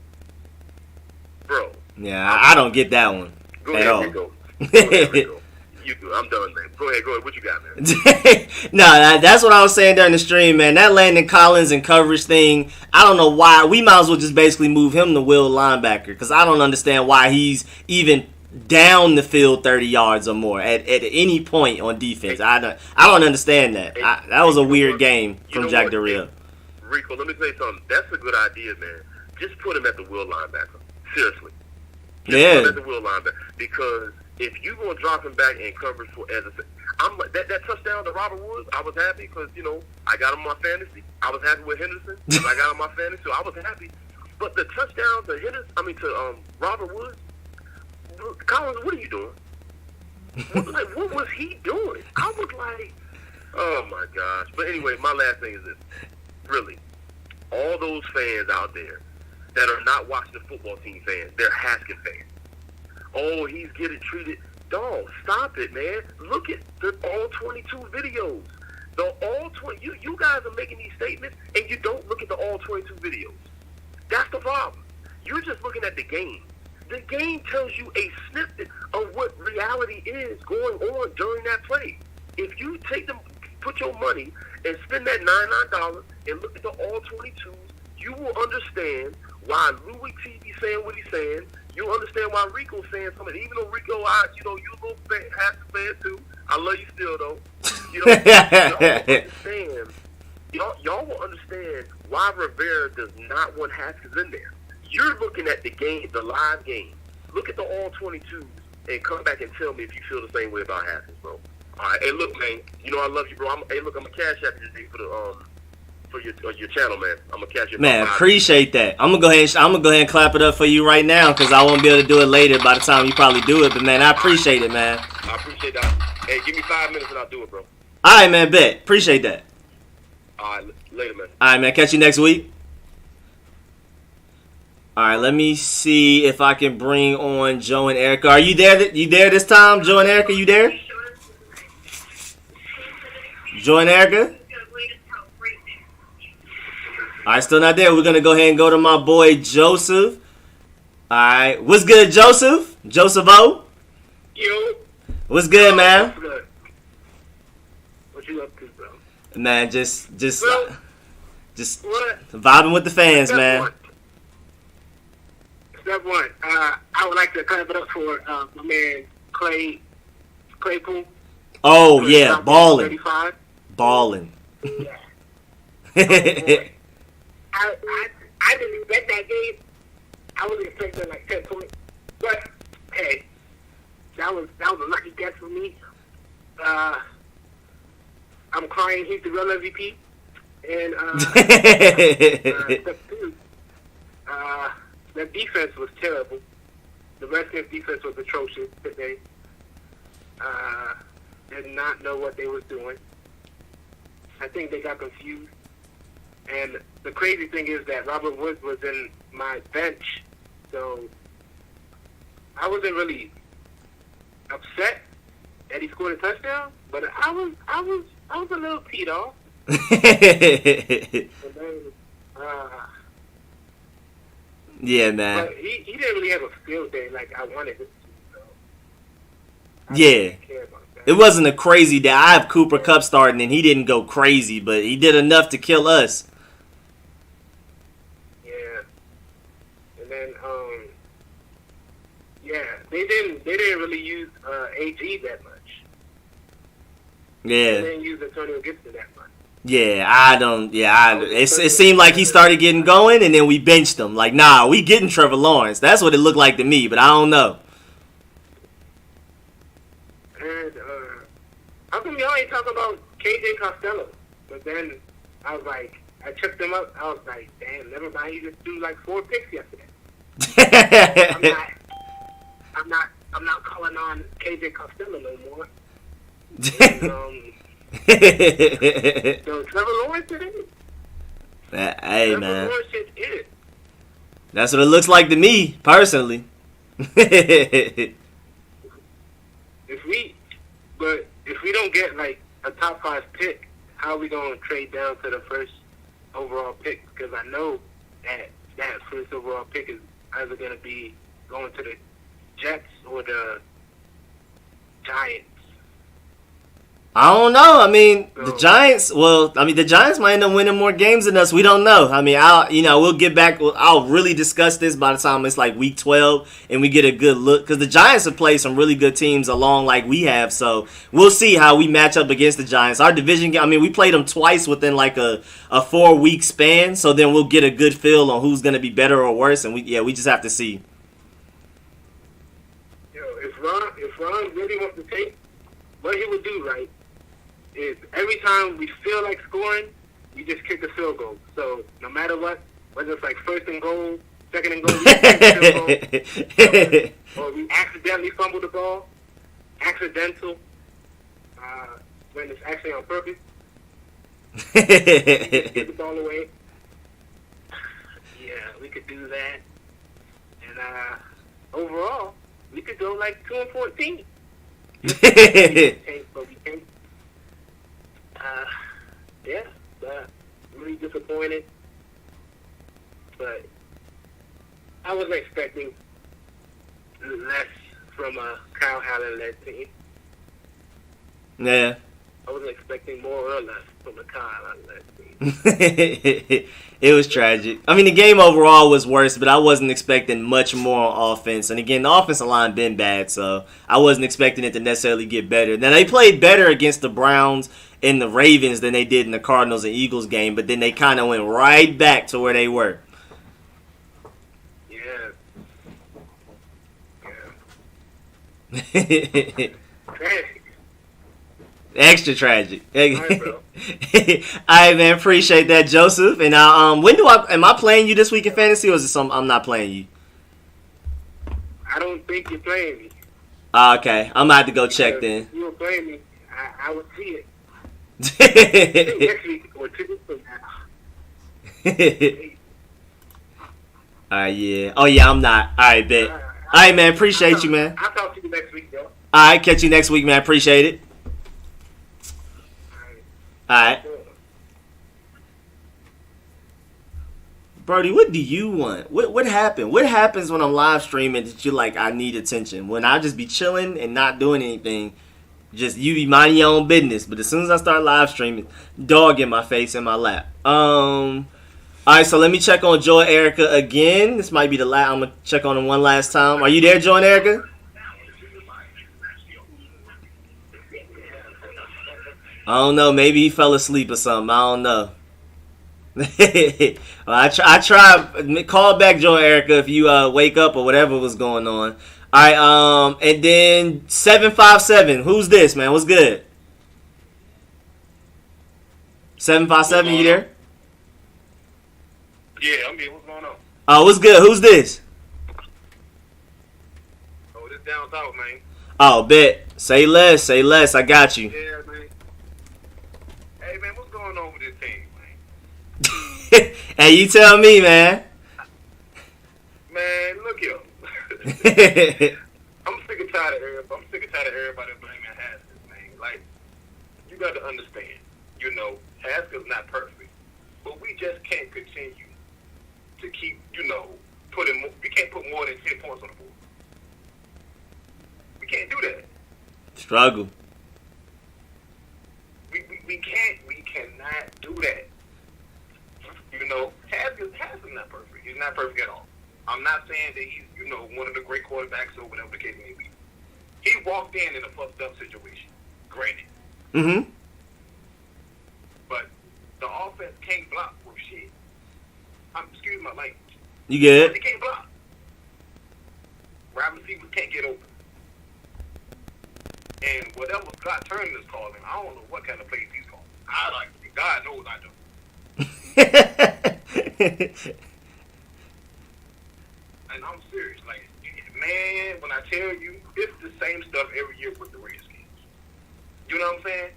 [SPEAKER 6] Bro.
[SPEAKER 1] Yeah, I don't get that one
[SPEAKER 6] go
[SPEAKER 1] at
[SPEAKER 6] ahead,
[SPEAKER 1] all.
[SPEAKER 6] Rico. Go ahead, Rico. You do. I'm done, man. Go ahead. What you got, man?
[SPEAKER 1] No, that's what I was saying during the stream, man. That Landon Collins and coverage thing, I don't know why. We might as well just basically move him to will linebacker because I don't understand why he's even down the field 30 yards or more at any point on defense. I don't understand that. That was a weird game from Jack Durrell.
[SPEAKER 6] Rico, let me say something. That's a good idea, man. Just put him at the will linebacker. Seriously. Just put him at the will linebacker because if you gonna drop him back in coverage for I'm that touchdown to Robert Woods, I was happy because I got him on my fantasy. I was happy with Henderson because I got him on my fantasy, so I was happy. But the touchdown to Robert Woods, Collins, what are you doing? What was he doing? I was like, oh my gosh. But anyway, my last thing is this: really, all those fans out there that are not Washington football team fans, they're Haskins fans. Oh, he's getting treated. Dog, stop it, man. Look at the all 22 videos. The all 20. You guys are making these statements, and you don't look at the all 22 videos. That's the problem. You're just looking at the game. The game tells you a snippet of what reality is going on during that play. If you put your money and spend that $99 and look at the all 22s, you will understand why Louis T be saying what he's saying. You'll understand why Rico's saying something. Even though Rico, you a little Haskins fan too. I love you still though. Y'all will understand why Rivera does not want Haskins in there. You're looking at the game, the live game. Look at the all 22s and come back and tell me if you feel the same way about Haskins, bro. All right, hey, look, man. I love you, bro. I'm a cash app you today for your channel, man. I'm gonna cash it.
[SPEAKER 1] Man, appreciate that. I'm gonna go ahead and clap it up for you right now because I won't be able to do it later by the time you probably do it. But man, I appreciate it, man.
[SPEAKER 6] I appreciate that. Hey, give me 5 minutes and I'll do it, bro.
[SPEAKER 1] All right, man. Bet. Appreciate that.
[SPEAKER 6] All right, later, man.
[SPEAKER 1] All right, man. Catch you next week. All right, let me see if I can bring on Joe and Erica. Are you there? You there this time, Joe and Erica? You there? Joe and Erica? All right, still not there. We're going to go ahead and go to my boy Joseph. All right. What's good, Joseph? Joseph O?
[SPEAKER 2] Yo.
[SPEAKER 1] What's good, man?
[SPEAKER 2] What's good? What you up to, bro?
[SPEAKER 1] Man, just
[SPEAKER 2] what?
[SPEAKER 1] vibing with the fans,
[SPEAKER 2] Step
[SPEAKER 1] man.
[SPEAKER 2] One. Step one. I would like to clap it up for my man Claypool.
[SPEAKER 1] Oh, yeah. Balling.
[SPEAKER 2] 35.
[SPEAKER 1] Balling.
[SPEAKER 2] Yeah. I didn't expect that game. I was expecting like 10 points. But hey, that was a lucky guess for me. I'm crying he's the real MVP. And step two, the defense was terrible. The Redskins defense was atrocious today. Did not know what they was doing. I think they got confused. And the crazy thing is that Robert Woods was in my bench, so I wasn't really upset that he scored a touchdown, but I was a little peed off. And then,
[SPEAKER 1] yeah, man.
[SPEAKER 2] but he didn't really have a field day like I wanted him to. So I
[SPEAKER 1] Yeah.
[SPEAKER 2] didn't care about that.
[SPEAKER 1] It wasn't a crazy day. I have Cooper Kupp starting, and he didn't go crazy, but he did enough to kill us.
[SPEAKER 2] Yeah. And then they didn't really use AG that much. They
[SPEAKER 1] Yeah.
[SPEAKER 2] didn't use Antonio Gibson that much.
[SPEAKER 1] Yeah, I don't. Yeah, it seemed like he started getting going, and then we benched him. Like, nah, we getting Trevor Lawrence. That's what it looked like to me, but I don't know.
[SPEAKER 2] And how come y'all ain't talking about KJ Costello? But then I was like, I tripped him up. I was like, damn, never mind. He just threw like 4 picks yesterday. I'm not calling on KJ Costello no more. And, so Trevor Lawrence did it.
[SPEAKER 1] Hey,
[SPEAKER 2] Trevor
[SPEAKER 1] man.
[SPEAKER 2] Lawrence did it.
[SPEAKER 1] That's what it looks like to me, personally.
[SPEAKER 2] If we don't get like a top 5 pick, how are we gonna trade down to the first overall pick? Because I know that first overall pick is either gonna be going to the Jets or the Giants.
[SPEAKER 1] I don't know. I mean, the
[SPEAKER 2] So-
[SPEAKER 1] Giants. Well, I mean, the Giants might end up winning more games than us. We don't know. I mean, we'll get back. I'll really discuss this by the time it's like week 12 and we get a good look because the Giants have played some really good teams along like we have. So we'll see how we match up against the Giants. Our division game. I mean, we played them twice within like a 4-week span. So then we'll get a good feel on who's going to be better or worse. And we just have to see.
[SPEAKER 2] If Ron really wants to take, what he would do, right, is every time we feel like scoring, we just kick a field goal. So no matter what, whether it's like first and goal, second and goal, we just kick a field goal. Or we accidentally fumble the ball, accidental, when it's actually on purpose. Get the ball away. Yeah, we could do that. And overall, we could go like 2-14. But we can't. Yeah, really disappointed. But I was expecting less from a Kyle Allen-led team.
[SPEAKER 1] Yeah.
[SPEAKER 2] I wasn't expecting more or less from a Kyle Allen-led team.
[SPEAKER 1] It was tragic. I mean, the game overall was worse, but I wasn't expecting much more on offense. And again, the offensive line been bad, so I wasn't expecting it to necessarily get better. Now, they played better against the Browns and the Ravens than they did in the Cardinals and Eagles game, but then they kind of went right back to where they were.
[SPEAKER 2] Yeah. Tragic.
[SPEAKER 1] Extra tragic.
[SPEAKER 2] All right, bro.
[SPEAKER 1] All right, man. Appreciate that, Joseph. And am I playing you this week in fantasy, or is it I'm not playing you?
[SPEAKER 2] I don't think you're playing me.
[SPEAKER 1] Okay, I'm gonna have to go check then.
[SPEAKER 2] If you were playing me, I would see it. Next week or 2 weeks from now.
[SPEAKER 1] Yeah. Oh yeah, I'm not. All right, bet. All right, man. Appreciate you, man.
[SPEAKER 2] I'll talk to you next week, though.
[SPEAKER 1] All right, catch you next week, man. Appreciate it. All right. Brody, what do you want? What happened? What happens when I'm live streaming that you're like, I need attention? When I just be chilling and not doing anything, just you be minding your own business. But as soon as I start live streaming, dog in my face in my lap. All right, so let me check on Joy Erica again. This might be the last. I'm gonna check on him one last time. Are you there, Joy and Erica? I don't know. Maybe he fell asleep or something. I don't know. Well, I try. Call back, Joe and Erica, if you wake up or whatever was going on. All right. And then 757. Who's this, man? What's good? 757. You there?
[SPEAKER 6] Yeah, I'm here. What's going on?
[SPEAKER 1] Oh, what's good? Who's this?
[SPEAKER 6] Oh, this down south, man.
[SPEAKER 1] Oh, bet. Say less. Say less. I got you.
[SPEAKER 6] Yeah, man. Hey, man, what's going on with this team, man?
[SPEAKER 1] Hey, you tell me, man.
[SPEAKER 6] Man, look here. I'm sick and tired of everybody blaming Haskins, man. Like, you got to understand, Haskins not perfect, but we just can't continue to keep, putting. We can't put more than 10 points on the board. We can't do that.
[SPEAKER 1] Struggle.
[SPEAKER 6] We cannot do that. Haskins not perfect. He's not perfect at all. I'm not saying that he's, one of the great quarterbacks or whatever the case may be. He walked in a fucked up situation. Granted.
[SPEAKER 1] Mm-hmm.
[SPEAKER 6] But the offense can't block for shit. Excuse my language.
[SPEAKER 1] You good?
[SPEAKER 6] They can't block. Wide receivers can't get open. And whatever Scott Turner is calling, I don't know what kind of plays he's calling. God knows I don't. And I'm serious. Like, man, when I tell you, it's the same stuff every year with the Redskins. You know what I'm saying?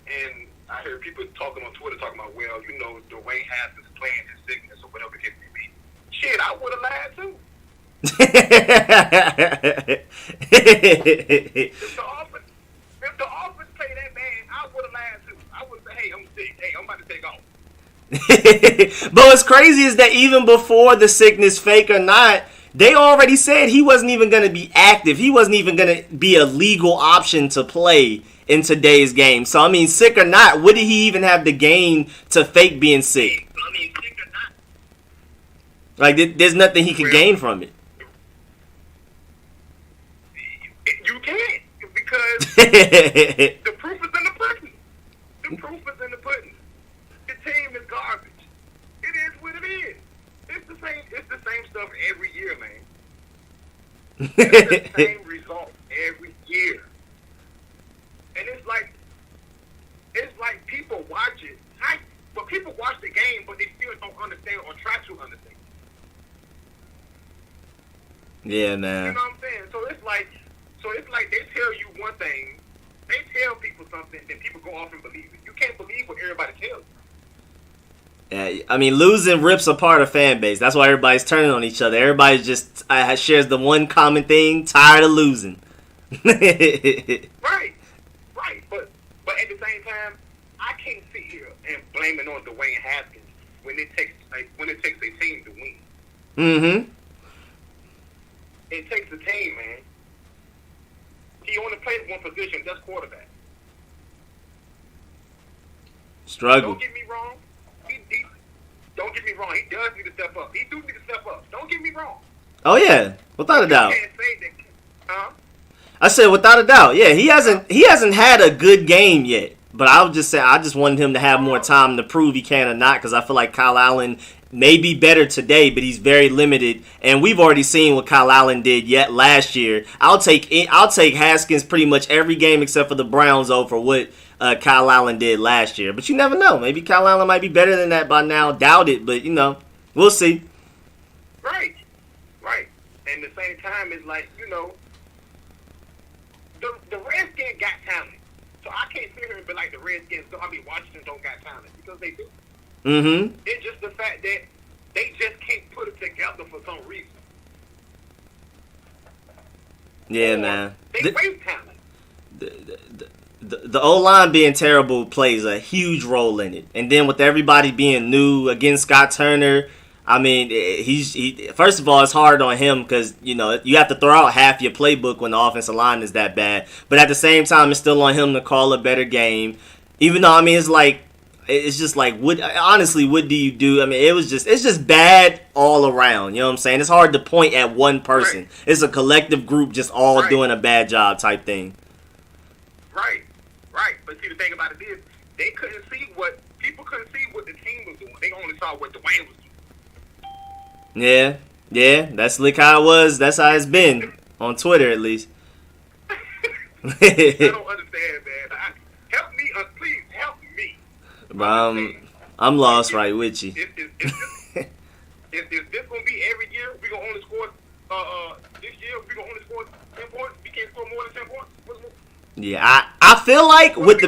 [SPEAKER 6] And I hear people talking on Twitter talking about, well, Dwayne Haskins playing his sickness or whatever the case may be. Shit, I would have lied too. If the offense played that bad, I would have lied too. I would have said, hey, I'm sick. Hey, I'm about to take off.
[SPEAKER 1] But what's crazy is that even before the sickness, fake or not, they already said he wasn't even going to be active. He wasn't even going to be a legal option to play in today's game. So, I mean, sick or not, what did he even have to gain to fake being sick?
[SPEAKER 6] I mean, sick or not.
[SPEAKER 1] Like, there's nothing he could gain from it.
[SPEAKER 2] You can't, because the proof is in the pudding. The proof is in the pudding. The team is garbage. It is what it is. It's the same stuff every year, man. It's the same result every year. And it's like people watch it. But people watch the game, but they still don't understand or try to understand.
[SPEAKER 1] Yeah, man.
[SPEAKER 2] You know what I'm saying? So it's like they tell you one thing, they tell people something, then people go off and believe it. You can't believe what everybody tells you.
[SPEAKER 1] Yeah, I mean, losing rips apart a fan base. That's why everybody's turning on each other. Everybody just shares the one common thing: tired of losing.
[SPEAKER 2] Right. But at the same time, I can't sit here and blame it on Dwayne Haskins when it takes a team to win.
[SPEAKER 1] Mm-hmm.
[SPEAKER 2] It takes a team, man. He only plays one position, that's quarterback.
[SPEAKER 1] Struggle.
[SPEAKER 2] Don't get me wrong. Don't get me wrong. He does need to step up. He do need to step up. Don't get me wrong.
[SPEAKER 1] Oh yeah, without a doubt.
[SPEAKER 2] You can't say that. Huh?
[SPEAKER 1] I said without a doubt. Yeah, he hasn't had a good game yet. But I would just say I just wanted him to have more time to prove he can or not, because I feel like Kyle Allen may be better today, but he's very limited. And we've already seen what Kyle Allen did yet last year. I'll take Haskins pretty much every game except for the Browns over what Kyle Allen did last year. But you never know. Maybe Kyle Allen might be better than that by now. Doubt it, but we'll see.
[SPEAKER 2] Right. And at the same time, it's like, the Redskins got talent. So I can't sit here and be like the Redskins, Washington don't got talent, because they do.
[SPEAKER 1] Mm-hmm.
[SPEAKER 2] It's just the fact that they just can't put it together for some reason.
[SPEAKER 1] Yeah, man.
[SPEAKER 2] They waste talent.
[SPEAKER 1] The O-line being terrible plays a huge role in it. And then with everybody being new, again, Scott Turner, I mean, he first of all, it's hard on him because, you have to throw out half your playbook when the offensive line is that bad. But at the same time, it's still on him to call a better game. Even though, it's just like, what do you do? I mean, it's just bad all around. You know what I'm saying? It's hard to point at one person. Right. It's a collective group just all doing a bad job type thing.
[SPEAKER 2] Right. But see, the thing about it is, people couldn't see what the team was doing. They only saw what Dwayne was doing.
[SPEAKER 1] Yeah, that's how it was. That's how it's been on Twitter, at least.
[SPEAKER 2] I don't understand, man. Help me, please help me.
[SPEAKER 1] I'm lost right with you.
[SPEAKER 2] Is this gonna be every year? We gonna only score this year. We gonna only score 10 points. We can't score more than 10 points.
[SPEAKER 1] Yeah, I feel like with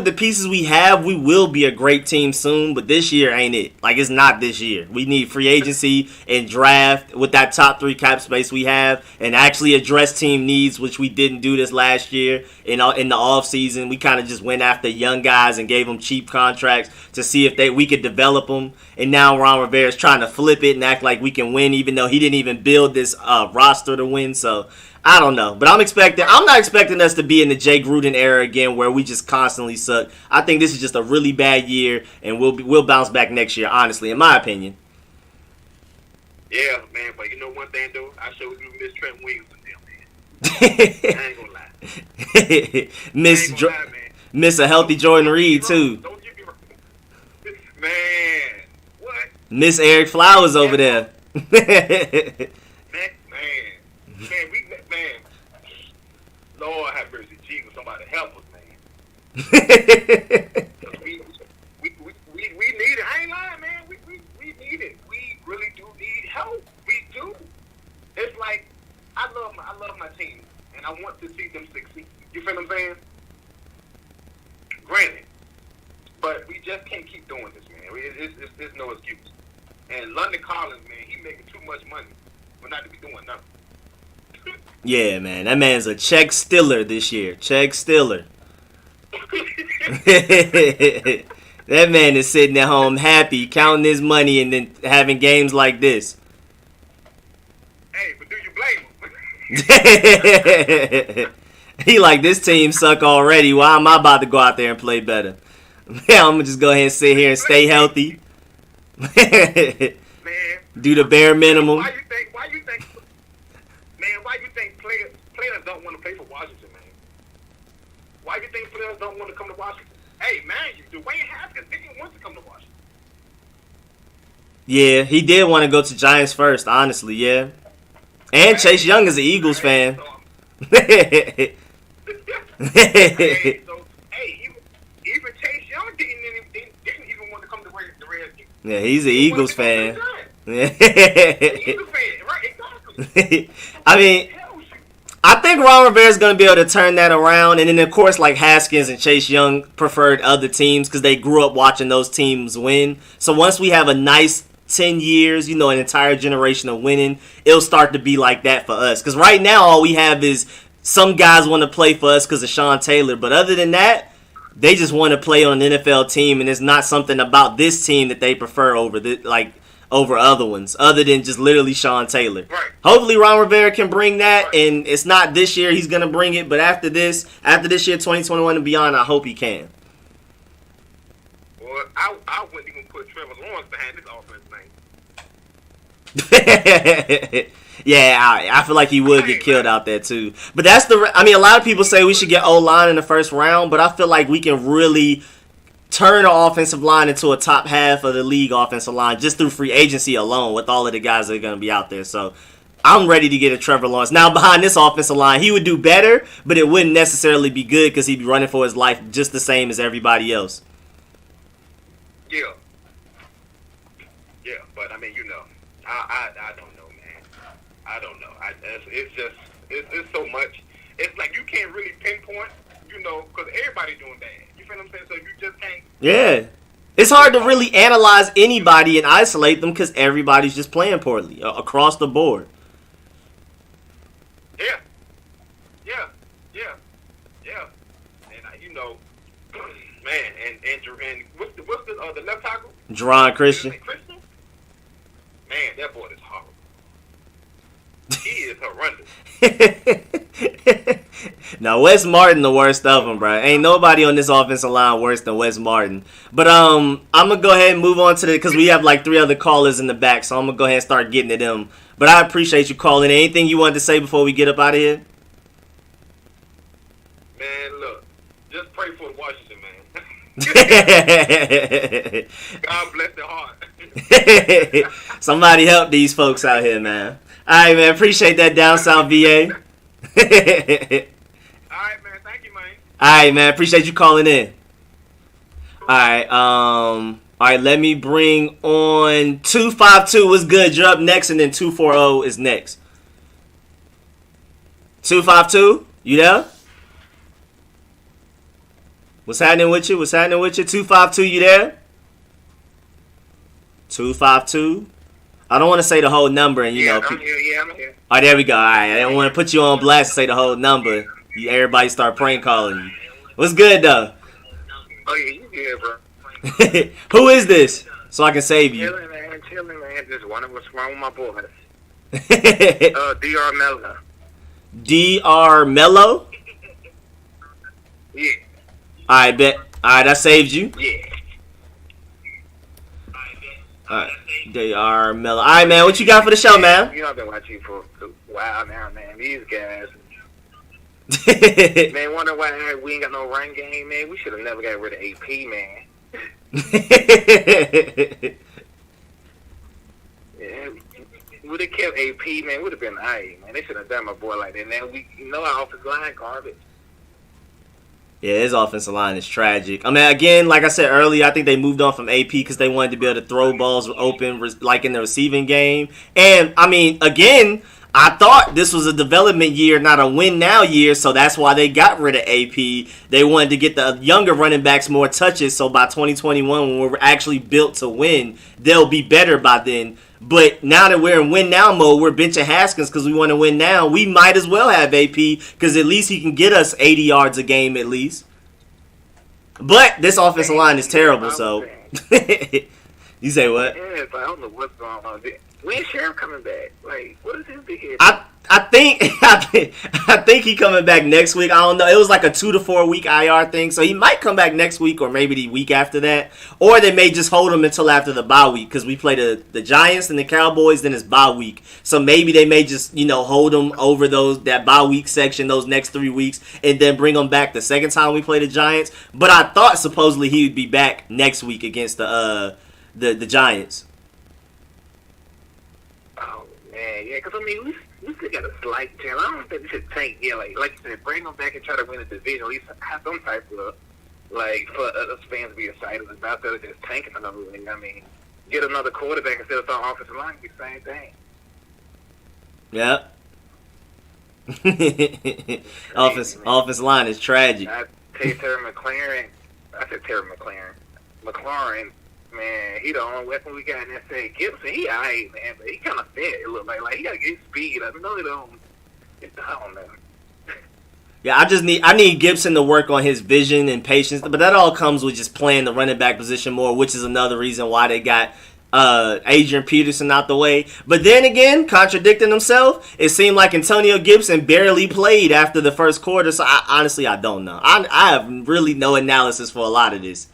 [SPEAKER 1] the pieces we have, we will be a great team soon, but this year ain't it. Like, it's not this year. We need free agency and draft with that top 3 cap space we have, and actually address team needs, which we didn't do this last year. In the offseason, we kind of just went after young guys and gave them cheap contracts to see if we could develop them. And now Ron Rivera's trying to flip it and act like we can win, even though he didn't even build this roster to win. So I don't know, but I'm not expecting us to be in the Jay Gruden era again, where we just constantly suck. I think this is just a really bad year, and we'll bounce back next year. Honestly, in my opinion.
[SPEAKER 2] Yeah, man. But you know one thing though, I sure do miss Trent Williams and them, man. I ain't gonna lie.
[SPEAKER 1] Miss a healthy Jordan Reed too.
[SPEAKER 2] Don't get me wrong. Man, what?
[SPEAKER 1] Miss Eric Flowers over there.
[SPEAKER 2] Man, Lord have mercy, Jesus, somebody help us, man. we need it. I ain't lying, man. We need it. We really do need help. We do. It's like I love my team, and I want to see them succeed. You feel what I'm saying? Granted, but we just can't keep doing this, man. There's no excuse. And London Collins, man, he making too much money for not to be doing nothing.
[SPEAKER 1] Yeah, man. That man's a check stiller this year. Check stiller. That man is sitting at home happy, counting his money, and then having games like this. He like, this team suck already. Why am I about to go out there and play better? Yeah, I'm gonna just go ahead and sit here and stay healthy.
[SPEAKER 6] Man,
[SPEAKER 1] Do the bare minimum.
[SPEAKER 6] Why you think players don't want to play for Washington, man? Why you think players don't want to come to Washington? Hey, man, Dwayne Haskins didn't want to come to Washington.
[SPEAKER 1] Yeah, he did want to go to Giants first, honestly, yeah. And Chase Young is an Eagles fan.
[SPEAKER 6] Hey, even Chase Young didn't even want to come to the Redskins.
[SPEAKER 1] Yeah, he's an Eagles fan.
[SPEAKER 6] Eagles fan, right? Exactly.
[SPEAKER 1] I mean, I think Ron Rivera is going to be able to turn that around. And then, of course, like Haskins and Chase Young preferred other teams because they grew up watching those teams win. So once we have a nice 10 years, an entire generation of winning, it'll start to be like that for us. Because right now, all we have is some guys want to play for us because of Sean Taylor. But other than that, they just want to play on an NFL team. And it's not something about this team that they prefer over over other ones, other than just literally Sean Taylor.
[SPEAKER 6] Right.
[SPEAKER 1] Hopefully Ron Rivera can bring that, and it's not this year he's going to bring it, but after this year, 2021 and beyond, I hope he can.
[SPEAKER 6] Well, I wouldn't even put Trevor Lawrence behind this offense, man.
[SPEAKER 1] Yeah, I feel like he would get killed out there too. But a lot of people say we should get O-line in the first round, but I feel like we can really turn our offensive line into a top half of the league offensive line just through free agency alone with all of the guys that are going to be out there. So I'm ready to get a Trevor Lawrence. Now, behind this offensive line, he would do better, but it wouldn't necessarily be good because he'd be running for his life just the same as everybody else.
[SPEAKER 6] Yeah. Yeah, but I mean, I don't know, man. I don't know. It's so much. It's like you can't really pinpoint, because everybody's doing bad. You feel what I'm saying? So you just can't.
[SPEAKER 1] Yeah. It's hard to really analyze anybody and isolate them because everybody's just playing poorly across the board.
[SPEAKER 6] Yeah. And man, and what's the left tackle?
[SPEAKER 1] Jerron Christian.
[SPEAKER 6] Man, that boy is horrible. He is horrendous.
[SPEAKER 1] Now, Wes Martin, the worst of them, bro. Ain't nobody on this offensive line worse than Wes Martin. But I'm gonna go ahead and move on to because we have like 3 other callers in the back, so I'm gonna go ahead and start getting to them. But I appreciate you calling. Anything you wanted to say before we get up out of here?
[SPEAKER 6] Man, look, just pray for Washington, man. God bless their heart.
[SPEAKER 1] Somebody help these folks out here, man. All right, man. Appreciate that down south VA.
[SPEAKER 6] All right, man. Thank you, man.
[SPEAKER 1] All right, man. Appreciate you calling in. All right. Let me bring on 252. What's good? You're up next, and then 240 is next. 252, you there? What's happening with you? 252, you there? 252. I don't want to say the whole number, and
[SPEAKER 6] I'm here. I'm here.
[SPEAKER 1] Oh, there we go. All right, I don't want to put you on blast and say the whole number. Everybody start prank calling you. What's good though?
[SPEAKER 6] Oh yeah, you good, bro?
[SPEAKER 1] Who is this? So I can save you.
[SPEAKER 6] Chilling, man. Just wondering what's wrong with my boys. Dr. Mello.
[SPEAKER 1] Dr. Mello?
[SPEAKER 6] Yeah.
[SPEAKER 1] All right, bet. All right, I saved you.
[SPEAKER 6] Yeah.
[SPEAKER 1] All right, Dr. Mello. All right, man. What you got for the show, man?
[SPEAKER 6] I've been watching you for a while now, man. These guys. Man, wonder why we ain't got no run game, man. We should have never got rid of AP, man. Yeah, would have kept AP, man. Would have been alright, man. They should have done my boy like that. Now we our offensive line garbage.
[SPEAKER 1] Yeah, his offensive line is tragic. I mean, again, like I said earlier, I think they moved on from AP because they wanted to be able to throw balls open, like in the receiving game. And I mean, again, I thought this was a development year, not a win now year, so that's why they got rid of AP. They wanted to get the younger running backs more touches, so by 2021, when we're actually built to win, they'll be better by then. But now that we're in win now mode, we're benching Haskins because we want to win now. We might as well have AP because at least he can get us 80 yards a game at least. But this offensive line is terrible, so. You say what?
[SPEAKER 6] Yeah, but I don't know what's going on.
[SPEAKER 2] When's Sheriff coming back? Like, what is his big head?
[SPEAKER 1] I think he coming back next week. I don't know. It was like a 2 to 4 week IR thing, so he might come back next week or maybe the week after that, or they may just hold him until after the bye week because we play the Giants and the Cowboys. Then it's bye week, so maybe they may just hold him over that bye week section those next 3 weeks and then bring him back the second time we play the Giants. But I thought supposedly he would be back next week against the Giants.
[SPEAKER 2] Oh man, yeah, because I mean we still got a slight chance. I don't think we should tank. Yeah, like you said, bring them back and try to win the division. At least have some type of for us fans to be excited about that. Just tanking another thing. I mean, get another quarterback instead of our offensive line. Be the same thing.
[SPEAKER 1] Yep. Offensive line is tragic.
[SPEAKER 2] I said Terry McLaurin. Man, he the only weapon we got in that state. Gibson, he alright, man, but he kind of fit. It look like he got to get speed. I know he don't. I don't know.
[SPEAKER 1] Yeah, I need Gibson to work on his vision and patience, but that all comes with just playing the running back position more, which is another reason why they got Adrian Peterson out the way. But then again, contradicting himself, it seemed like Antonio Gibson barely played after the first quarter. So honestly, I don't know. I have really no analysis for a lot of this.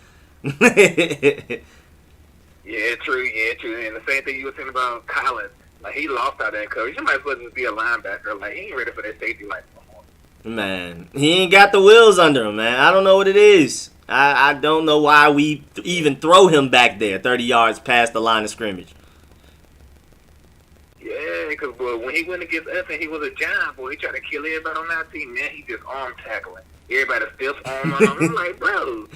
[SPEAKER 2] Yeah, true. And the same thing you were saying about Collins. Like, he lost out that coverage. You might as well just be a linebacker. Like, he ain't ready for that safety life no more.
[SPEAKER 1] Man, he ain't got the wheels under him, man. I don't know what it is. I don't know why we even throw him back there 30 yards past the line of scrimmage.
[SPEAKER 2] Yeah, because when he went against us and he was a giant, boy, he tried to kill everybody on that team, man. He just arm tackling. Everybody still arm on him. I'm like, bro,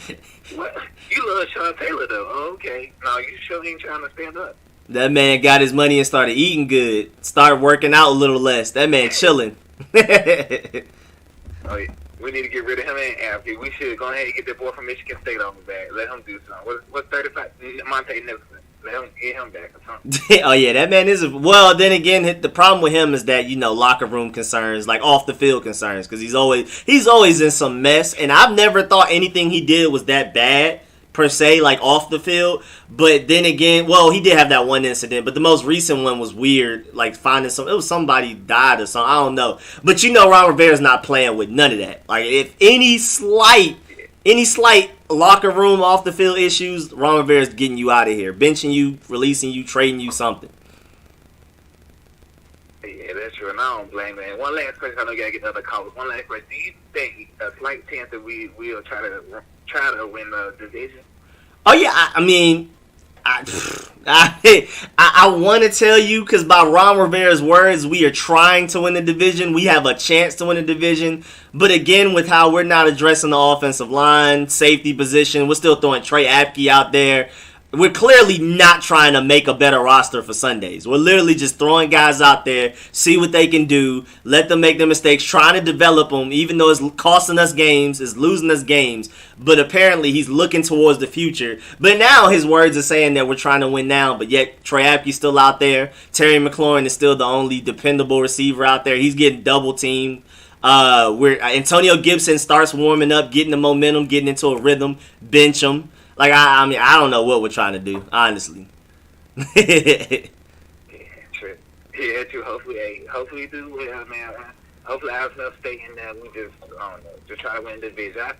[SPEAKER 2] what? You love Sean Taylor, though. Oh, okay. No, you sure ain't trying to stand up.
[SPEAKER 1] That man got his money and started eating good. Started working out a little less. That man chilling.
[SPEAKER 2] Oh, yeah. We need to get rid of him and Abby. We should go ahead and get that boy from Michigan State on the back. Let him do something. What's 35? Monte Nicholson. Let him get him back or something.
[SPEAKER 1] Oh, yeah, that man is well, then again, the problem with him is that, locker room concerns, like off the field concerns, because he's always in some mess, and I've never thought anything he did was that bad, per se, like off the field. But then again, well, he did have that one incident, but the most recent one was weird, like finding it was somebody died or something, I don't know. But Ron Rivera's not playing with none of that. Like, if any slight locker room off the field issues, Ron Rivera's getting you out of here, benching you, releasing you, trading you something.
[SPEAKER 2] Yeah, that's true, and I don't blame him. One last question, I know you gotta get the other callers. One last question: do you think a slight chance that we will try to win the division?
[SPEAKER 1] Oh yeah, I mean, I want to tell you, because by Ron Rivera's words, we are trying to win the division. We have a chance to win the division. But again, with how we're not addressing the offensive line, safety position, we're still throwing Trey Apke out there. We're clearly not trying to make a better roster for Sundays. We're literally just throwing guys out there, see what they can do, let them make their mistakes, trying to develop them, even though it's costing us games, it's losing us games. But apparently he's looking towards the future. But now his words are saying that we're trying to win now, but yet Trey Apke's still out there. Terry McLaurin is still the only dependable receiver out there. He's getting double teamed. Antonio Gibson starts warming up, getting the momentum, getting into a rhythm, bench him. Like, I mean, I don't know what we're trying to do, honestly.
[SPEAKER 2] Yeah, true. Yeah, true. Hopefully do well, man. Hopefully I have enough stay in there. We just, I don't know, just try to win the division. I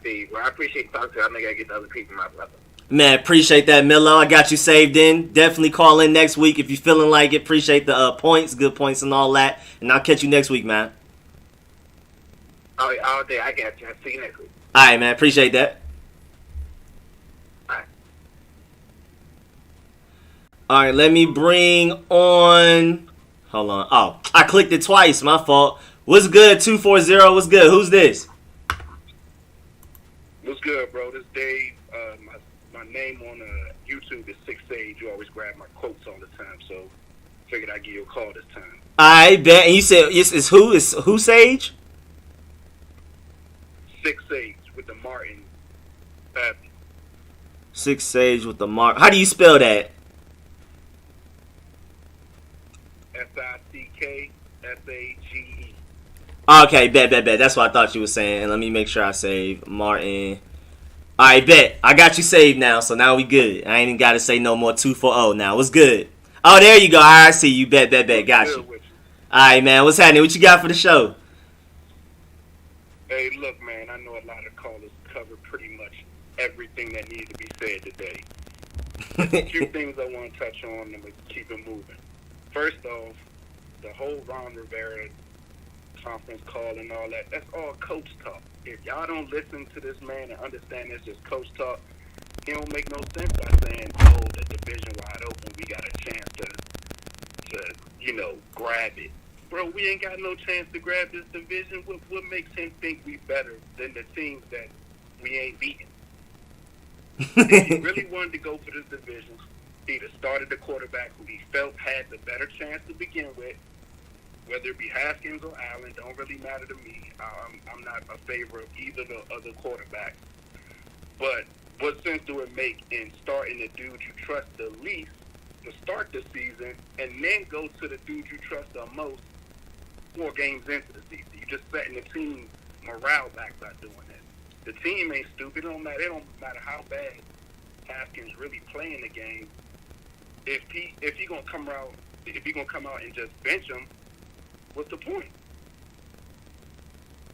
[SPEAKER 2] appreciate talking to you. I think I get to other people, my brother.
[SPEAKER 1] Man, appreciate that, Milo. I got you saved in. Definitely call in next week if you're feeling like it. Appreciate the points, good points and all that. And I'll catch you next week, man.
[SPEAKER 2] All day. I got you. I'll see you next week.
[SPEAKER 1] All right, man. Appreciate that. All right, let me bring on. Hold on. Oh, I clicked it twice. My fault. What's good? 240. What's good? Who's this?
[SPEAKER 7] What's good, bro? This Dave. My name on YouTube is Six Sage. You always grab my quotes all the time, so figured I'd give you a call this time.
[SPEAKER 1] I bet. And you said it's who? It's who? Sage?
[SPEAKER 7] Six Sage with the Martin.
[SPEAKER 1] Six Sage with the Martin. How do you spell that?
[SPEAKER 7] SICKSAGE.
[SPEAKER 1] Okay, bet. That's what I thought you were saying. Let me make sure I save Martin. Alright, bet. I got you saved now, so now we good. I ain't even got to say no more 240 now. What's good? Oh, there you go. I see you. Bet. Got you.
[SPEAKER 7] Good with you.
[SPEAKER 1] All right, man. What's happening? What you got for the show?
[SPEAKER 7] Hey, look, man, I know a lot of callers covered pretty much everything that needed to be said today. There's a few things I want to touch on and we keep it moving. First off, the whole Ron Rivera conference call and all that, that's all coach talk. If y'all don't listen to this man and understand it's just coach talk, he don't make no sense by saying, oh, the division wide open, we got a chance to grab it. Bro, we ain't got no chance to grab this division. What makes him think we better than the teams that we ain't beating? If he really wanted to go for this division, he'd have started the quarterback who he felt had the better chance to begin with, whether it be Haskins or Allen, don't really matter to me. I'm not a favor of either of the other quarterbacks. But what sense do it make in starting the dude you trust the least to start the season and then go to the dude you trust the most 4 games into the season? You're just setting the team morale back by doing that. The team ain't stupid. It don't matter how bad Haskins really playing the game. If he gonna come out and just bench him, what's the point?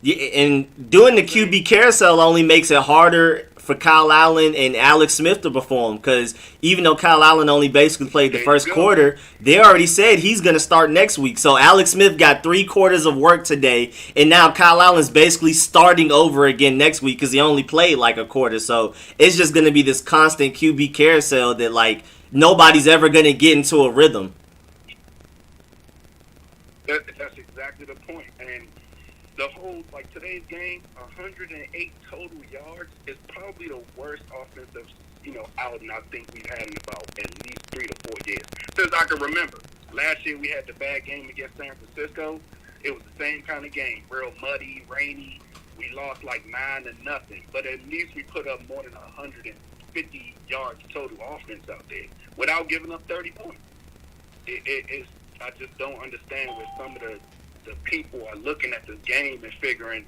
[SPEAKER 1] Yeah, and doing the QB carousel only makes it harder for Kyle Allen and Alex Smith to perform, because even though Kyle Allen only basically played the first quarter, they already said he's going to start next week. So Alex Smith got 3 quarters of work today, and now Kyle Allen's basically starting over again next week because he only played like a quarter. So it's just going to be this constant QB carousel that, like, nobody's ever going to get into a rhythm.
[SPEAKER 7] That's exactly the point. And the whole, like, today's game, 108 total yards is probably the worst offensive, outing I think we've had in about at least 3 to 4 years. Since I can remember. Last year we had the bad game against San Francisco. It was the same kind of game. Real muddy, rainy. We lost like 9-0. But at least we put up more than 150 yards total offense out there without giving up 30 points. I just don't understand where some of the people are looking at this game and figuring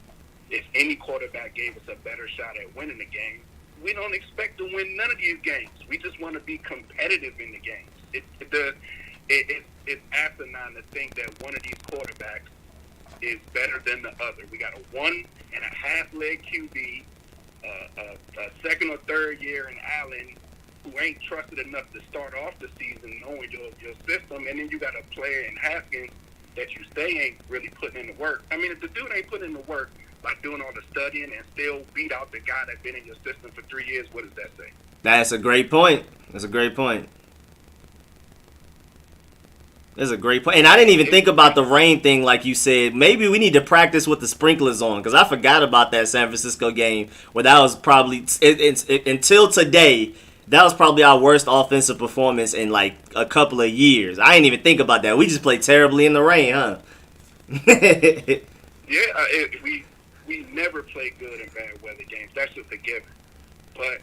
[SPEAKER 7] if any quarterback gave us a better shot at winning the game. We don't expect to win none of these games. We just want to be competitive in the games. It's asinine to think that one of these quarterbacks is better than the other. We got a 1.5 leg QB, a second or third year in Allen, who ain't trusted enough to start off the season knowing your system, and then you got a player in Haskins that you say ain't really putting in the work. I mean, if the dude ain't putting in the work by doing all the studying and still beat out the guy that's been in your system for 3 years, what does that say?
[SPEAKER 1] That's a great point. That's a great point. And I didn't even think about the rain thing like you said. Maybe we need to practice with the sprinklers on, because I forgot about that San Francisco game where that was probably, until today, that was probably our worst offensive performance in like a couple of years. I didn't even think about that. We just played terribly in the rain, huh?
[SPEAKER 7] We never play good in bad weather games. That's just a given. But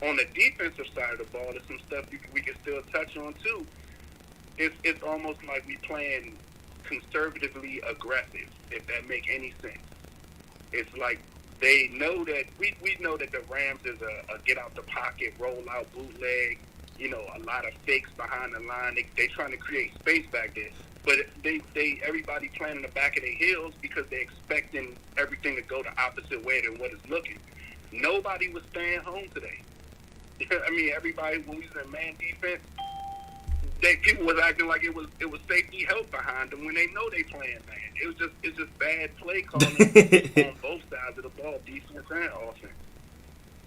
[SPEAKER 7] on the defensive side of the ball, there's some stuff we can still touch on too. It's almost like we playing conservatively aggressive, if that make any sense. It's like they know that we know that the Rams is a get out the pocket, roll out bootleg, a lot of fakes behind the line. They trying to create space back there. But everybody playing in the back of their heels because they're expecting everything to go the opposite way than what it's looking. Nobody was staying home today. I mean, everybody, when we was in man defense, people was acting like it was safety help behind them when they know they playing man. It's just bad play calling on both sides of the ball, defense and offense.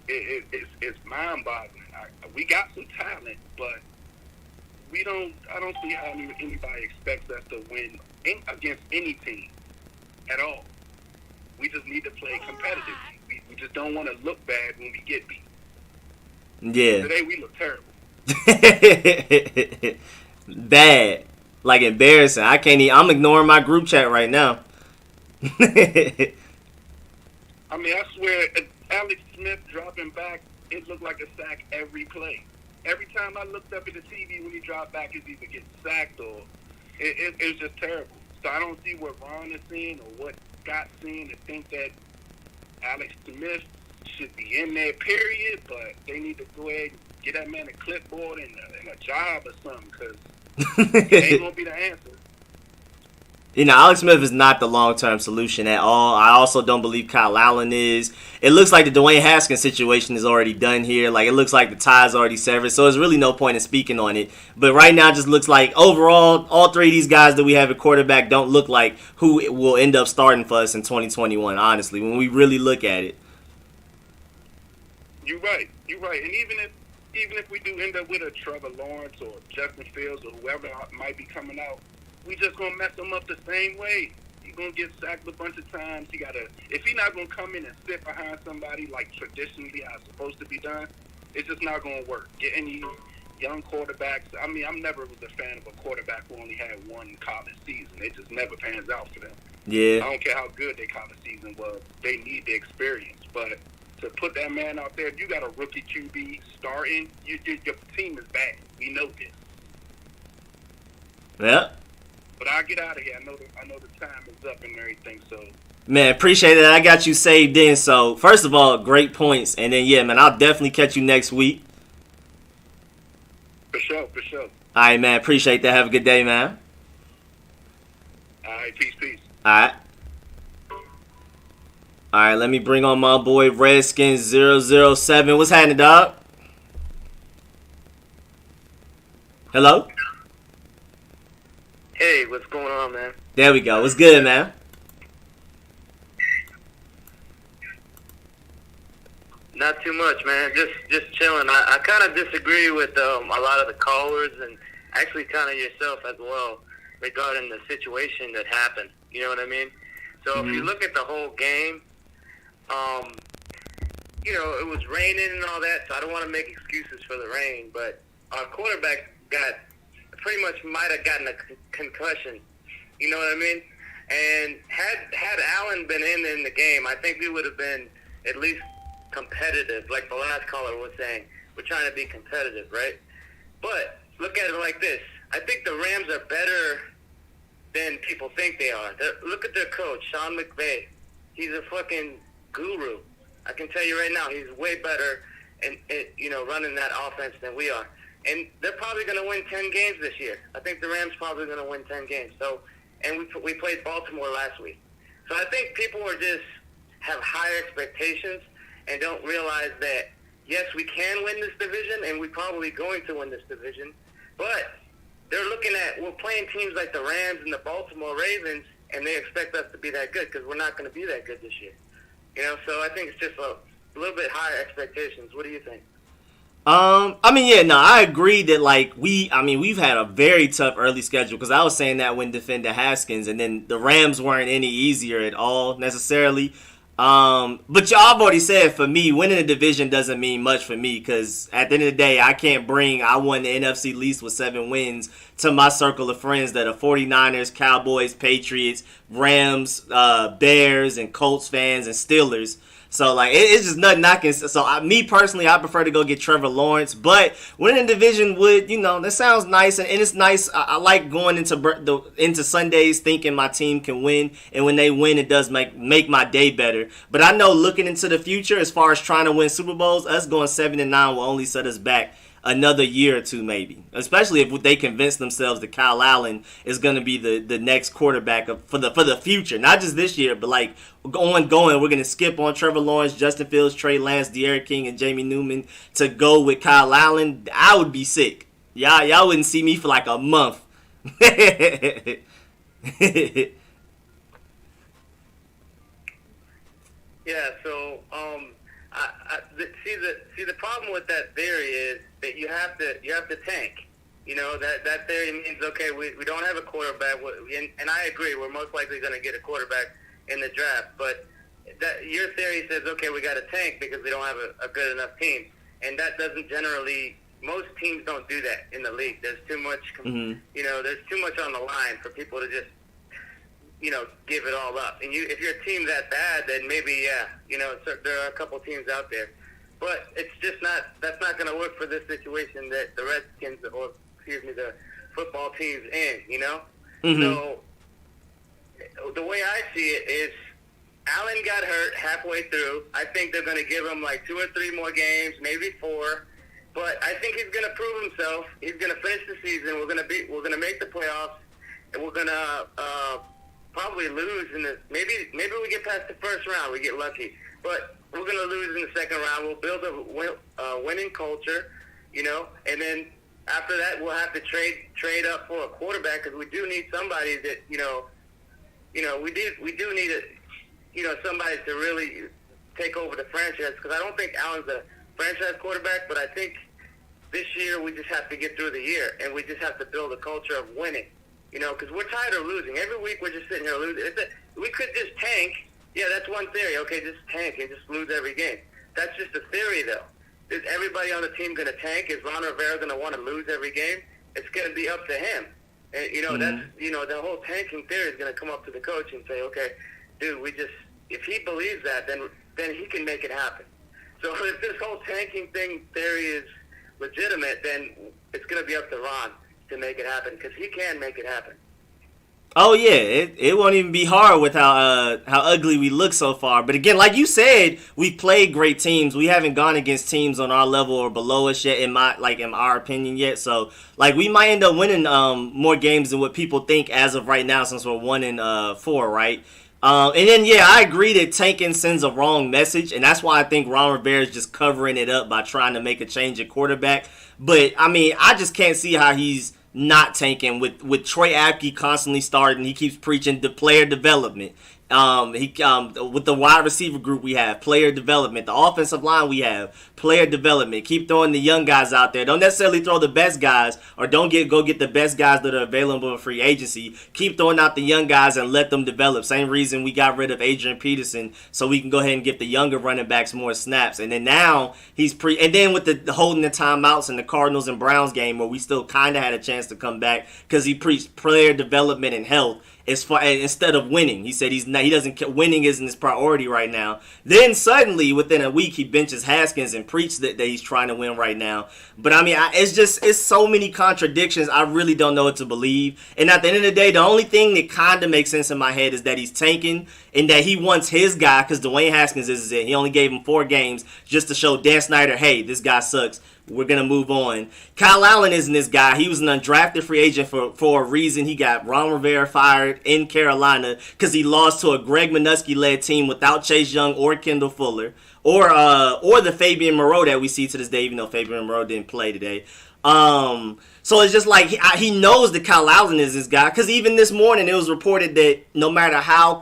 [SPEAKER 7] It's mind-boggling. We got some talent, but I don't see how anybody expects us to win against any team at all. We just need to play competitively. We just don't want to look bad when we get beat.
[SPEAKER 1] Yeah.
[SPEAKER 7] Today we look terrible.
[SPEAKER 1] Bad. Like embarrassing. I can't even, I'm ignoring my group chat right now.
[SPEAKER 7] I mean, I swear, Alex Smith dropping back, it looked like a sack every play. Every time I looked up at the TV when he dropped back, it's either getting sacked or it's just terrible. So I don't see what Ron is seeing or what Scott's seeing to think that Alex Smith should be in there, period. But they need to go ahead and get that man a clipboard and a job or something, because It ain't gonna be the answer.
[SPEAKER 1] You know, Alex Smith is not the long-term solution at all. I also don't believe Kyle Allen is. It looks like the Dwayne Haskins situation is already done here. Like, it looks like the tie's already severed, so there's really no point in speaking on it. But right now, it just looks like, overall, all three of these guys that we have at quarterback don't look like who will end up starting for us in 2021, honestly, when we really look at it.
[SPEAKER 7] You're right. And even if we do end up with a Trevor Lawrence or Justin Fields or whoever might be coming out, we just gonna mess him up the same way. He's gonna get sacked a bunch of times. If he's not gonna come in and sit behind somebody like traditionally how it's supposed to be done, it's just not gonna work. Get any young quarterbacks. I mean, I'm never was a fan of a quarterback who only had one college season. It just never pans out for them.
[SPEAKER 1] Yeah.
[SPEAKER 7] I don't care how good their college season was. They need the experience. But to put that man out there, if you got a rookie QB starting, your team is bad. We know this.
[SPEAKER 1] Yeah.
[SPEAKER 7] But I'll get out of here. I know the time is up and everything, so.
[SPEAKER 1] Man, appreciate it. I got you saved in. So, first of all, great points. And then, yeah, man, I'll definitely catch you next week.
[SPEAKER 7] For sure.
[SPEAKER 1] All right, man. Appreciate that. Have a good day, man.
[SPEAKER 7] All right, peace.
[SPEAKER 1] All right. All right, let me bring on my boy Redskins 007. What's happening, dog? Hello?
[SPEAKER 5] Hey, what's going on, man?
[SPEAKER 1] There we go. What's good, man?
[SPEAKER 5] Not too much, man. Just chilling. I kind of disagree with a lot of the callers and actually kind of yourself as well regarding the situation that happened. You know what I mean? So if you look at the whole game, you know, it was raining and all that, so I don't want to make excuses for the rain, but our quarterback pretty much might have gotten a concussion. You know what I mean? And had Allen been in the game, I think we would have been at least competitive, like the last caller was saying. We're trying to be competitive, right? But look at it like this. I think the Rams are better than people think they are. Look at their coach, Sean McVay. He's a fucking guru. I can tell you right now, he's way better in you know, running that offense than we are. And they're probably going to win 10 games this year. I think the Rams probably going to win 10 games. So, and we played Baltimore last week. So I think people are just have higher expectations and don't realize that, yes, we can win this division, and we're probably going to win this division. But they're looking at, we're playing teams like the Rams and the Baltimore Ravens, and they expect us to be that good because we're not going to be that good this year. You know, so I think it's just a little bit higher expectations. What do you think?
[SPEAKER 1] I mean, yeah, no, I agree that, like, we've had a very tough early schedule because I was saying that when defending Haskins, and then the Rams weren't any easier at all necessarily. But y'all have already said, for me, winning a division doesn't mean much for me because at the end of the day, I won the NFC least with 7 wins to my circle of friends that are 49ers, Cowboys, Patriots, Rams, Bears, and Colts fans and Steelers. So, like, it's just nothing I can... So, me personally, I prefer to go get Trevor Lawrence. But winning a division would, you know, that sounds nice. And it's nice. I like going into Sundays thinking my team can win. And when they win, it does make my day better. But I know looking into the future, as far as trying to win Super Bowls, us going 7-9 will only set us back another year or two maybe, especially if they convince themselves that Kyle Allen is going to be the next quarterback for the future, not just this year, but like going. We're going to skip on Trevor Lawrence, Justin Fields, Trey Lance, De'Aaron King, and Jamie Newman to go with Kyle Allen. I would be sick. Y'all wouldn't see me for like a month.
[SPEAKER 5] Yeah, so the problem with that theory is that you have to tank. You know, that theory means, okay, we don't have a quarterback, and I agree, we're most likely going to get a quarterback in the draft, but your theory says, okay, we got to tank because we don't have a good enough team, and that doesn't generally, most teams don't do that in the league. There's too much, you know, there's too much on the line for people to just, you know, give it all up. And if your team's that bad, then maybe, yeah, you know, there are a couple teams out there. But it's just that's not going to work for this situation that the Redskins, or the football team's in, you know? So the way I see it is Allen got hurt halfway through. I think they're going to give him like 2 or 3 more games, maybe 4.
[SPEAKER 4] But I think he's going to prove himself. He's going to finish the season. We're going to make the playoffs, and we're going to probably lose in the maybe we get past the first round. We get lucky, but we're going to lose in the second round. We'll build a winning culture, and then after that we'll have to trade up for a quarterback because we do need somebody that we do need somebody to really take over the franchise because I don't think Allen's a franchise quarterback, but I think this year we just have to get through the year and we just have to build a culture of winning, because we're tired of losing. Every week we're just sitting here losing. We could just tank. Yeah, that's one theory. Okay, just tank and just lose every game. That's just a theory, though. Is everybody on the team going to tank? Is Ron Rivera going to want to lose every game? It's going to be up to him. And, that's, the whole tanking theory is going to come up to the coach and say, okay, dude, if he believes that, then he can make it happen. So if this whole tanking theory is legitimate, then it's going to be up to Ron to make it happen because he can make it happen.
[SPEAKER 1] Oh yeah, it won't even be hard with how ugly we look so far. But again, like you said, we've played great teams. We haven't gone against teams on our level or below us yet, in our opinion yet. So we might end up winning more games than what people think as of right now, since we're 1-4, right? And then I agree that tanking sends a wrong message, and that's why I think Ron Rivera is just covering it up by trying to make a change at quarterback. But I mean, I just can't see how he's not tanking with Troy Apke constantly starting. He keeps preaching the player development. With the wide receiver group we have, player development. The offensive line we have, player development. Keep throwing the young guys out there. Don't necessarily throw the best guys, or don't go get the best guys that are available in free agency. Keep throwing out the young guys and let them develop. Same reason we got rid of Adrian Peterson, so we can go ahead and give the younger running backs more snaps. And then now and then with the holding the timeouts in the Cardinals and Browns game where we still kind of had a chance to come back because he preached player development and health. Instead of winning, he said he doesn't care. Winning isn't his priority right now. Then suddenly, within a week, he benches Haskins and preached that he's trying to win right now. But I mean, it's so many contradictions. I really don't know what to believe. And at the end of the day, the only thing that kind of makes sense in my head is that he's tanking and that he wants his guy because Dwayne Haskins is it. He only gave him 4 games just to show Dan Snyder, hey, this guy sucks. We're going to move on. Kyle Allen isn't this guy. He was an undrafted free agent for a reason. He got Ron Rivera fired in Carolina because he lost to a Greg Minuski-led team without Chase Young or Kendall Fuller or the Fabian Moreau that we see to this day, even though Fabian Moreau didn't play today. So it's just like he knows that Kyle Allen is this guy because even this morning it was reported that no matter how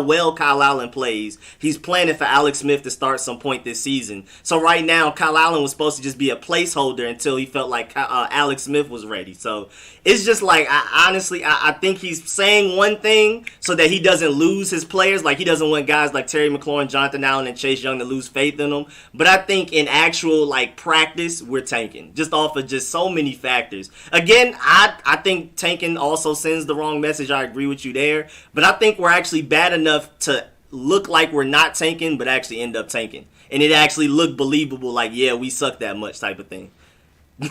[SPEAKER 1] well Kyle Allen plays, he's planning for Alex Smith to start some point this season. So right now Kyle Allen was supposed to just be a placeholder until he felt like Alex Smith was ready. So it's just like I think he's saying one thing so that he doesn't lose his players. Like he doesn't want guys like Terry McLaurin, Jonathan Allen, and Chase Young to lose faith in him. But I think in actual practice, we're tanking just off of just so many factors. Again, I think tanking also sends the wrong message. I agree with you there. But I think we're actually bad enough to look like we're not tanking, but actually end up tanking. And it actually looked believable, like, yeah, we suck that much type of thing.
[SPEAKER 4] I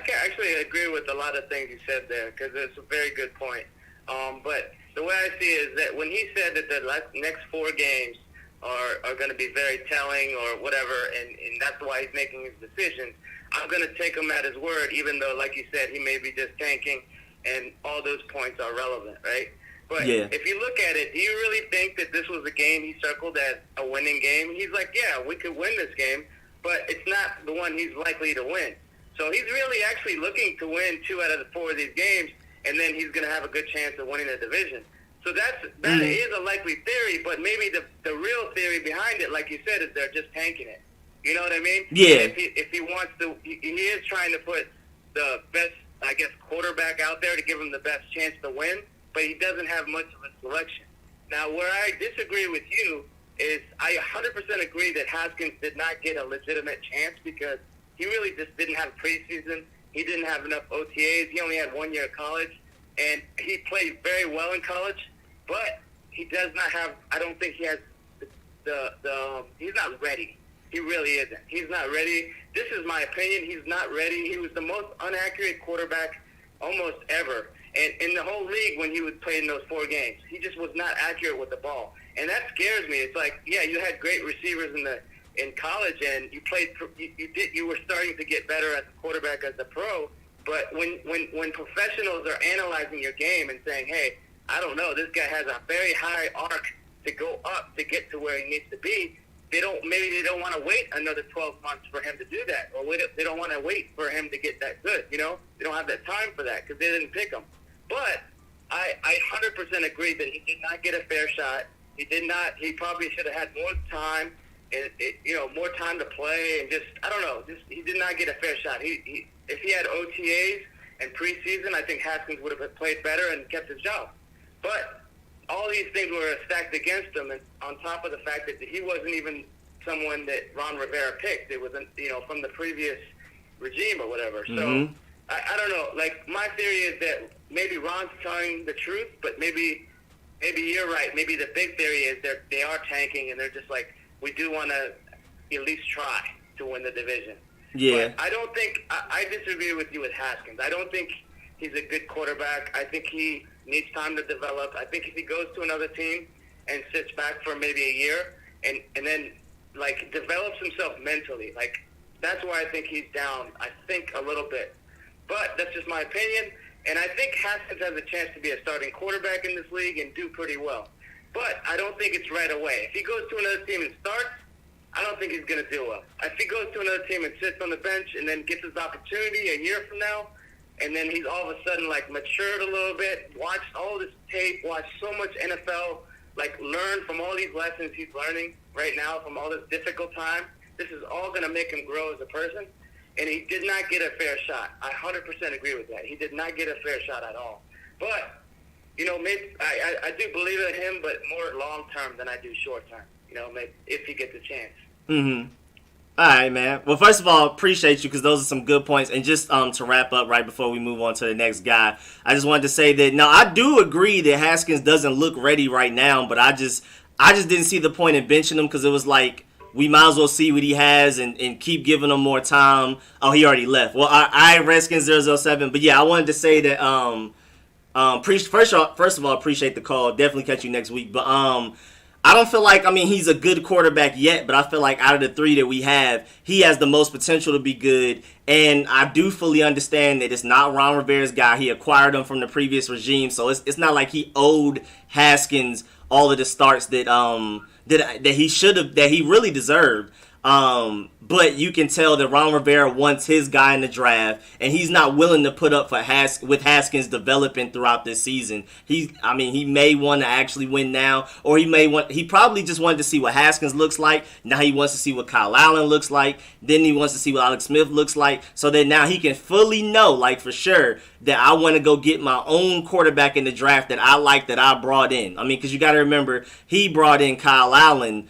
[SPEAKER 4] can actually agree with a lot of things you said there because it's a very good point. But the way I see it is that when he said that the next 4 games are going to be very telling or whatever, and that's why he's making his decisions, I'm going to take him at his word, even though, like you said, he may be just tanking, and all those points are relevant, right? But if you look at it, do you really think that this was a game he circled as a winning game? He's like, yeah, we could win this game, but it's not the one he's likely to win. So he's really actually looking to win 2 out of the 4 of these games, and then he's going to have a good chance of winning the division. So that is a likely theory, but maybe the real theory behind it, like you said, is they're just tanking it. You know what I mean?
[SPEAKER 1] Yeah.
[SPEAKER 4] If he wants to, he is trying to put the best, I guess, quarterback out there to give him the best chance to win, but he doesn't have much of a selection. Now, where I disagree with you is I 100% agree that Haskins did not get a legitimate chance because he really just didn't have preseason. He didn't have enough OTAs. He only had 1 year of college, and he played very well in college. But he does not have, I don't think he has he's not ready. He really isn't. He's not ready. This is my opinion. He's not ready. He was the most inaccurate quarterback almost ever.
[SPEAKER 8] and in the whole league when he was playing those 4 games. He just was not accurate with the ball, and that scares me. It's like, yeah, you had great receivers in college, and you were starting to get better as a quarterback as a pro. But when professionals are analyzing your game and saying, hey, I don't know, this guy has a very high arc to go up to get to where he needs to be, maybe they don't want to wait another 12 months for him to do that, or they don't want to wait for him to get that good. They don't have that time for that because they didn't pick him. But I 100% agree that he did not get a fair shot. He did not. He probably should have had more time, and more time to play, and I don't know. He did not get a fair shot. If he had OTAs and preseason, I think Haskins would have played better and kept his job. But all these things were stacked against him, and on top of the fact that he wasn't even someone that Ron Rivera picked. It was, from the previous regime or whatever. So I don't know. Like, my theory is that maybe Ron's telling the truth, but maybe you're right. Maybe the big theory is they are tanking, and they're just like, we do want to at least try to win the division.
[SPEAKER 1] Yeah.
[SPEAKER 8] But I don't think I disagree with you with Haskins. I don't think he's a good quarterback. I think he needs time to develop. I think if he goes to another team and sits back for maybe a year and then like develops himself mentally, like that's why I think he's down. I think a little bit, but that's just my opinion. And I think Haskins has a chance to be a starting quarterback in this league and do pretty well. But I don't think it's right away. If he goes to another team and starts, I don't think he's going to do well. If he goes to another team and sits on the bench and then gets his opportunity a year from now, and then he's all of a sudden like matured a little bit, watched all this tape, watched so much NFL, like learn from all these lessons he's learning right now from all this difficult time, this is all going to make him grow as a person. And he did not get a fair shot. I 100% agree with that. He did not get a fair shot at all. But, maybe I do believe in him, but more long-term than I do short-term, maybe if he gets a chance.
[SPEAKER 1] Mm-hmm. All right, man. Well, first of all, appreciate you because those are some good points. And just to wrap up right before we move on to the next guy, I just wanted to say that, no, I do agree that Haskins doesn't look ready right now, but I just didn't see the point in benching him because it was like, we might as well see what he has and keep giving him more time. Oh, he already left. Well, I Redskins 007. But, yeah, I wanted to say that first of all, appreciate the call. Definitely catch you next week. But I don't feel like, he's a good quarterback yet. But I feel like out of the 3 that we have, he has the most potential to be good. And I do fully understand that it's not Ron Rivera's guy. He acquired him from the previous regime. So it's not like he owed Haskins all of the starts that he really deserved. But you can tell that Ron Rivera wants his guy in the draft, and he's not willing to put up with Haskins developing throughout this season. He may want to actually win now, or he probably just wanted to see what Haskins looks like. Now he wants to see what Kyle Allen looks like. Then he wants to see what Alex Smith looks like, so that now he can fully know, like for sure, that I want to go get my own quarterback in the draft that I like, that I brought in. Because you got to remember, he brought in Kyle Allen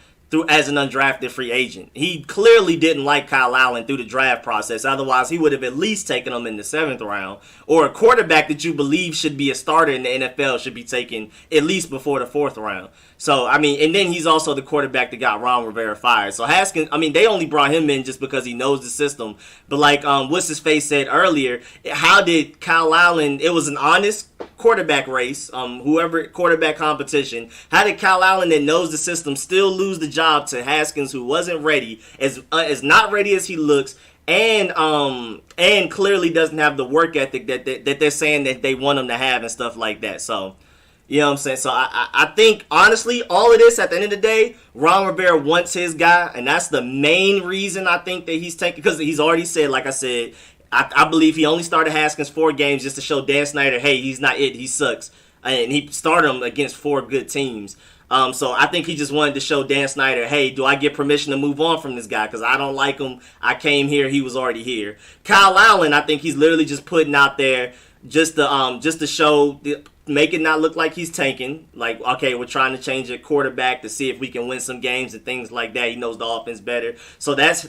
[SPEAKER 1] as an undrafted free agent. He clearly didn't like Kyle Allen through the draft process. Otherwise, he would have at least taken him in the 7th round. Or a quarterback that you believe should be a starter in the NFL should be taken at least before the 4th round. So, and then he's also the quarterback that got Ron Rivera fired. So Haskins, they only brought him in just because he knows the system. But like What's-His-Face said earlier, how did Kyle Allen, it was an honest quarterback race, whoever quarterback competition, how did Kyle Allen that knows the system still lose the job to Haskins, who wasn't ready, as not ready as he looks, and clearly doesn't have the work ethic that they're saying that they want him to have and stuff like that. So, you know what I'm saying? So I think, honestly, all of this, at the end of the day, Ron Rivera wants his guy, and that's the main reason I think that he's taking, because he's already said, like I said, I believe he only started Haskins 4 games just to show Dan Snyder, hey, he's not it, he sucks. And he started him against 4 good teams. So I think he just wanted to show Dan Snyder, hey, do I get permission to move on from this guy? Because I don't like him. I came here. He was already here. Kyle Allen, I think he's literally just putting out there just to show, make it not look like he's tanking. Like, okay, we're trying to change a quarterback to see if we can win some games and things like that. He knows the offense better. So that's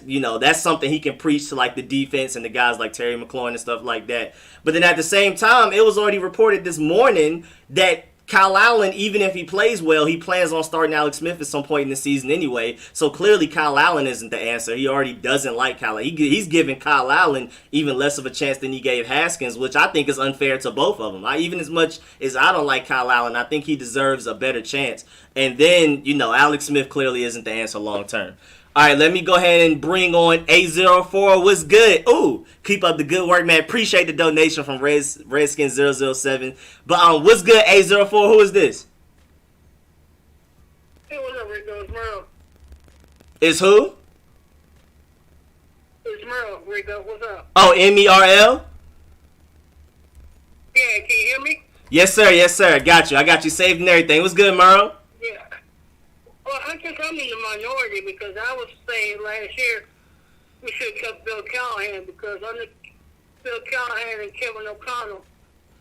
[SPEAKER 1] something he can preach to like the defense and the guys like Terry McLaurin and stuff like that. But then at the same time, it was already reported this morning that Kyle Allen, even if he plays well, he plans on starting Alex Smith at some point in the season anyway. So clearly Kyle Allen isn't the answer. He already doesn't like Kyle Allen. He's giving Kyle Allen even less of a chance than he gave Haskins, which I think is unfair to both of them. Even as much as I don't like Kyle Allen, I think he deserves a better chance. And then, Alex Smith clearly isn't the answer long term. All right, let me go ahead and bring on A04. What's good? Ooh, keep up the good work, man. Appreciate the donation from Redskin007. But what's good, A04? Who is this?
[SPEAKER 2] Hey, what's up, Rico? It's Merle.
[SPEAKER 1] Is who?
[SPEAKER 2] It's Merle, Rico. What's up?
[SPEAKER 1] Oh, MERL?
[SPEAKER 2] Yeah, can you hear me?
[SPEAKER 1] Yes, sir. Yes, sir. Got you. I got you saved and everything. What's good, Merle?
[SPEAKER 2] Yeah. Well, I think I'm in the minority because I was saying last year we should have kept Bill Callahan because under Bill Callahan and Kevin O'Connell,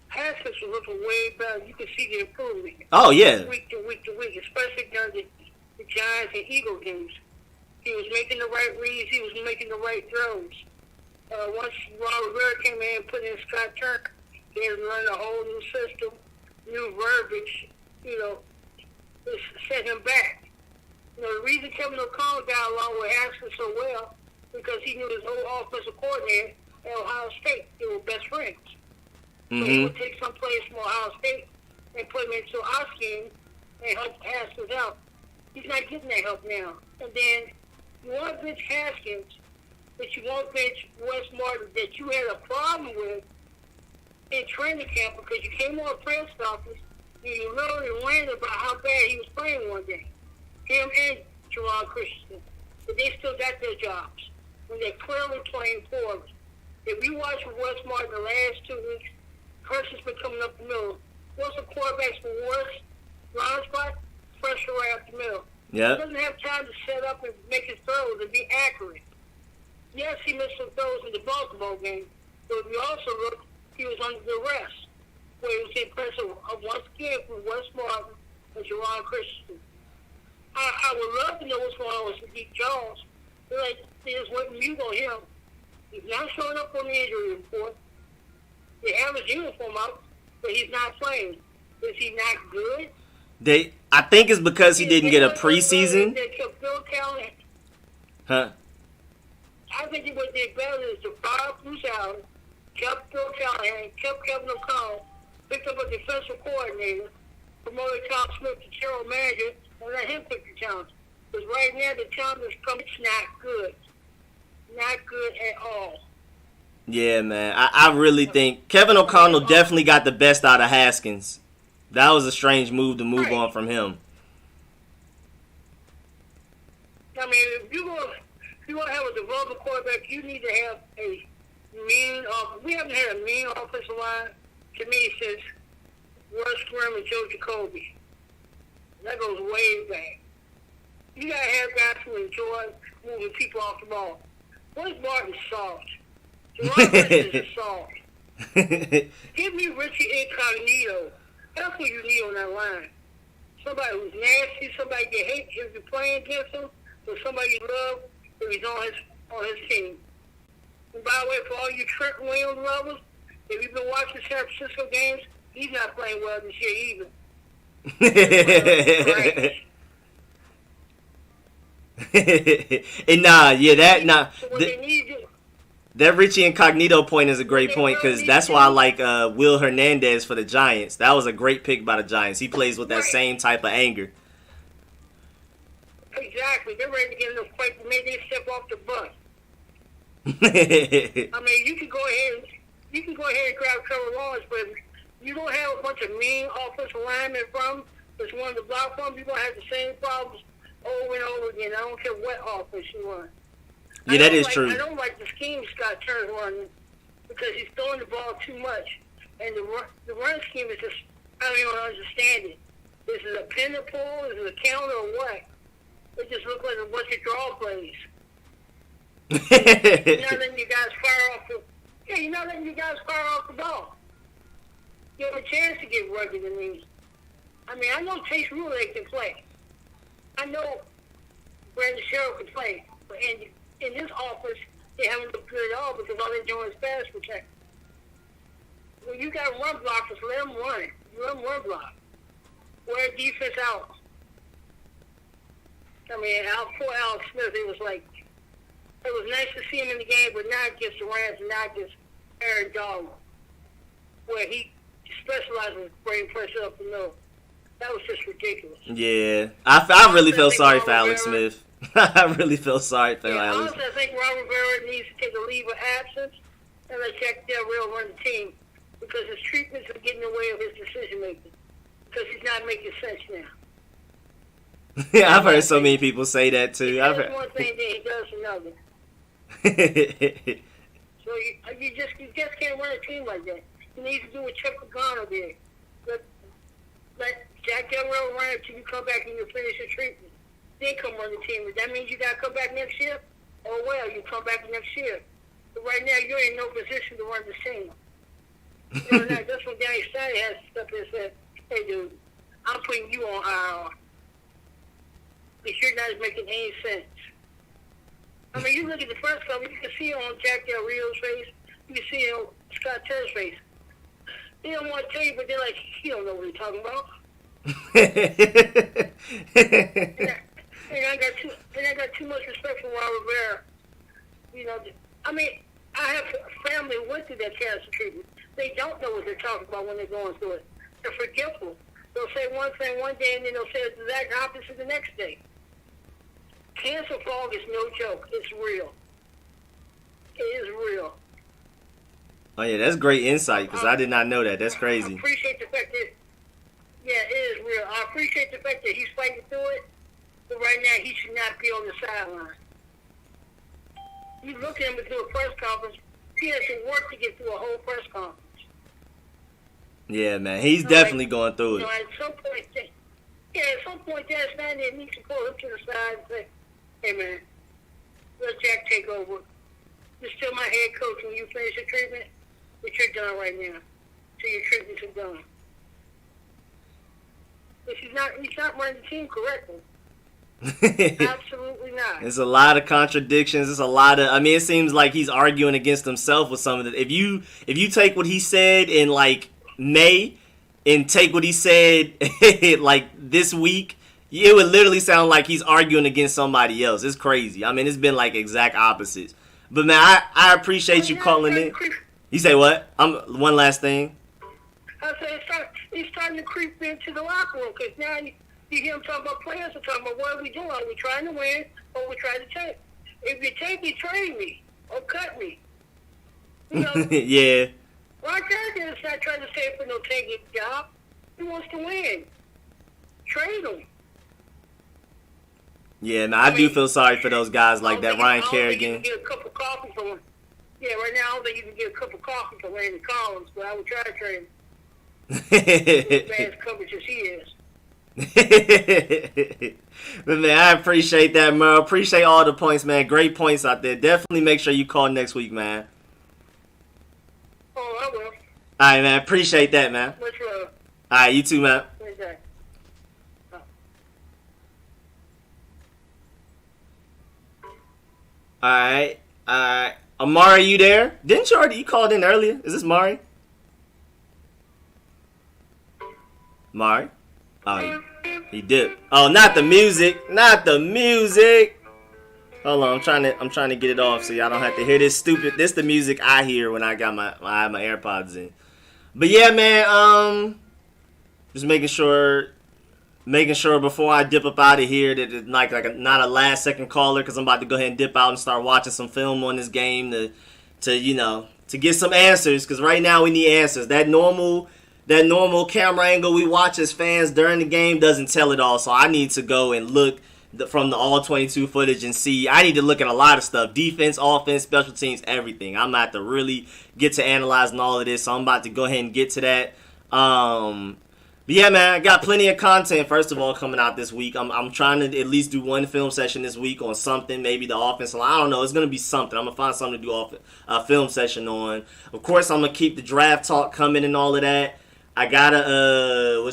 [SPEAKER 2] Haskins was looking way better. You could see the improvement.
[SPEAKER 1] Oh, yeah.
[SPEAKER 2] Week to week to week, especially during the Giants and Eagle games. He was making the right reads. He was making the right throws. Once Ron Rivera came in and put in Scott Turner, they had learned a whole new system, new verbiage, it set him back. The reason Kevin O'Connell got along with Haskins so well because he knew his old offensive coordinator at Ohio State. They were best friends. So he would take some players from Ohio State and put them into our scheme and help Haskins out. He's not getting that help now. And then you want to bench Haskins, but you won't bench Wes Martin that you had a problem with in training camp because you came on a press conference and you literally ranted about how bad he was playing one day. Him and Jerron Christensen. But they still got their jobs when they're clearly playing poorly. If you watch Wes Martin the last 2 weeks, Carson's been coming up the middle. What's the quarterback's worst blind spot? Pressure right up the middle.
[SPEAKER 1] Yeah.
[SPEAKER 2] He doesn't have time to set up and make his throws and be accurate. Yes, he missed some throws in the Baltimore game, but if you also look, he was under duress, where he was getting pressure once again from Wes Martin and Jerron Christensen. I would love to know what's going on with Sadiq Jones. They just went mute on him. He's not showing up on the injury report. They have his uniform out, but he's not playing. Is he not good?
[SPEAKER 1] I think it's because he didn't get a preseason.
[SPEAKER 2] They kept Bill Callahan.
[SPEAKER 1] Huh?
[SPEAKER 2] I think what they did better is to fire Bruce Allen, kept Bill Callahan, kept Kevin O'Connell, picked up a defensive coordinator, promoted Tom Smith to general manager, and let him pick the challenge. Because right now the challenge is coming. It's not good. Not good at all.
[SPEAKER 1] Yeah, man. I really think Kevin O'Connell definitely got the best out of Haskins. That was a strange move to move on from him.
[SPEAKER 2] I mean, if you want to have a development quarterback, you need to have a mean we haven't had a mean offensive line, to me, since Russ Grimm and Joe Jacoby. That goes way back. You got to have guys who enjoy moving people off the ball. Wes Martin's soft. Jerron Christensen is soft. Give me Richie Incognito. That's what you need on that line. Somebody who's nasty, somebody you hate if you're playing against him, or somebody you love if he's on his team. And by the way, for all you Trent Williams lovers, if you've been watching San Francisco games, he's not playing well this year either.
[SPEAKER 1] And that Richie Incognito point is a great point because that's why I like Will Hernandez for the Giants. That was a great pick by the Giants. He plays with that same type of anger.
[SPEAKER 2] Exactly. They're ready to get in a fight, but maybe they step off the bus. I mean, you can go ahead and grab Trevor Lawrence, but if you don't have a bunch of mean offensive linemen from that's one to block from, you're gonna have the same problems over and over again. I don't care what offense you run.
[SPEAKER 1] Yeah, that is true.
[SPEAKER 2] I don't like the scheme Scott Turner running because he's throwing the ball too much, and the run scheme is just I don't even understand it. Is it a pin and pull? Is it a counter or what? It just looks like a bunch of draw plays. You're not letting you guys fire off the ball. You have a chance to get rugged in these. I mean, I know Chase Ruler can play. I know Brandon Sherrill can play. But in this offense, they haven't looked good at all because all they're doing is pass protect. When you got run blockers, let them run. Let them run block.
[SPEAKER 9] defense out. I mean, for Alex Smith, it was nice to see him in the game, but not against the Rams and not against Aaron Donald, where he specializes in bringing pressure up the middle. That was just ridiculous.
[SPEAKER 1] Yeah, I really felt sorry for Alex Smith. I really felt sorry for Alex.
[SPEAKER 9] Honestly, I think Ron Rivera needs to take a leave of absence and let Jack Del Rio run the team because his treatments are getting in the way of his decision making because he's not making sense now.
[SPEAKER 1] Yeah, I've heard so many people say that too.
[SPEAKER 9] He does one thing, then he does another. So you just can't run a team like that. You need to do what Chuck Pagano did. Let Jack Del Rio run it until you come back and you finish your treatment. Then come run the team. That means you got to come back next year? Oh, well, you come back next year. But right now, you're in no position to run the team. You know, that's when Danny Snyder has to step in and say, hey, dude, I'm putting you on IR. Because you're not making any sense. I mean, you look at the first couple, you can see it on Jack Del Rio's face. You can see it on Scott Terrell's face. They don't want to tell you, but they're like, he don't know what he's talking about. And I got too much respect for Ron Rivera. You know, I mean, I have a family who went through that cancer treatment. They don't know what they're talking about when they're going through it. They're forgetful. They'll say one thing one day, and then they'll say the exact opposite the next day. Cancer fog is no joke. It's real. It is real.
[SPEAKER 1] Oh, yeah, that's great insight, because I did not know that. That's crazy.
[SPEAKER 9] I appreciate the fact that, yeah, it is real. I appreciate the fact that he's fighting through it, but right now he should not be on the sideline. You look at him and do a press conference, he has to work to get through a whole press conference.
[SPEAKER 1] Yeah, man, he's definitely going through it.
[SPEAKER 9] You know, at some point, Dan Snyder needs to pull him to the side and say, hey, man, let Jack take over. You're still my head coach when you finish your treatment, but you're done right now. So your treatments are done. But he's not running the team correctly. Absolutely not.
[SPEAKER 1] There's a lot of contradictions. There's a lot of. I mean, it seems like he's arguing against himself with some of it. If you take what he said in like May and take what he said like this week, it would literally sound like he's arguing against somebody else. It's crazy. I mean, it's been like exact opposites. But man, I appreciate you calling in. You say what? One last thing.
[SPEAKER 9] I said it's starting to creep into the locker room because now you hear him talking about players and talking about what are we doing? Are we trying to win or are we trying to tank? If you tank me, trade me or cut me. You know?
[SPEAKER 1] Yeah.
[SPEAKER 9] Ron Jernigan is not trying to stay for no tanking job. He wants to win. Trade him.
[SPEAKER 1] Yeah, man, I do feel sorry for those guys like that. Ryan Kerrigan.
[SPEAKER 9] I don't think you can get a cup of coffee from him. Yeah, right now I don't think you can get a cup of coffee from Randy Collins, but I would try to trade him. Bad coverage as he is.
[SPEAKER 1] But man, I appreciate that, man. Appreciate all the points, man. Great points out there. Definitely make sure you call next week, man.
[SPEAKER 9] Oh, I will.
[SPEAKER 1] All right, man. Appreciate that, man.
[SPEAKER 9] Much love.
[SPEAKER 1] All right, you too, man.
[SPEAKER 9] Okay.
[SPEAKER 1] All right. Amari, you there? Didn't you called in earlier? Is this Mari? Mari? Oh, he dipped. Oh, not the music. Not the music. Hold on, I'm trying to get it off so y'all don't have to hear this stupid. This the music I hear when I have my AirPods in. But yeah, man, just making sure before I dip up out of here that it's not a last second caller, because I'm about to go ahead and dip out and start watching some film on this game to get some answers, because right now we need answers. That normal camera angle we watch as fans during the game doesn't tell it all, so I need to go and look from the all 22 footage and see. I need to look at a lot of stuff: defense, offense, special teams, everything. I'm about to really get to analyzing all of this, so I'm about to go ahead and get to that. But yeah, man, I got plenty of content, first of all, coming out this week. I'm trying to at least do one film session this week on something, maybe the offensive line. I don't know. It's going to be something. I'm going to find something to do a film session on. Of course, I'm going to keep the draft talk coming and all of that. I got to,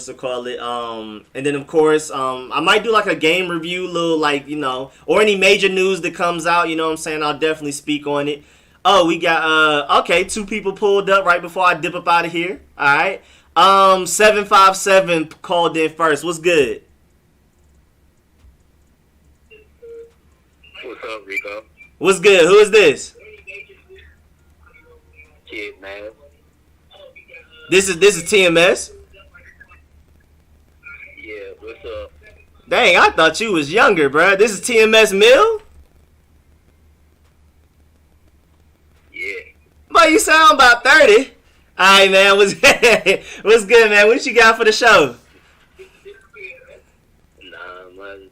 [SPEAKER 1] and then, of course, I might do like a game review, or any major news that comes out, you know what I'm saying? I'll definitely speak on it. Oh, we got, 2 people pulled up right before I dip up out of here. All right. 757 called in first. What's good?
[SPEAKER 5] What's up, Rico?
[SPEAKER 1] What's good? Who is this?
[SPEAKER 5] Kid, man.
[SPEAKER 1] This is TMS.
[SPEAKER 5] Yeah, what's up?
[SPEAKER 1] Dang, I thought you was younger, bro. This is TMS Mill?
[SPEAKER 5] Yeah.
[SPEAKER 1] Boy, you sound about 30. Alright, man. What's good, man? What you got for the show?
[SPEAKER 5] Nah, man.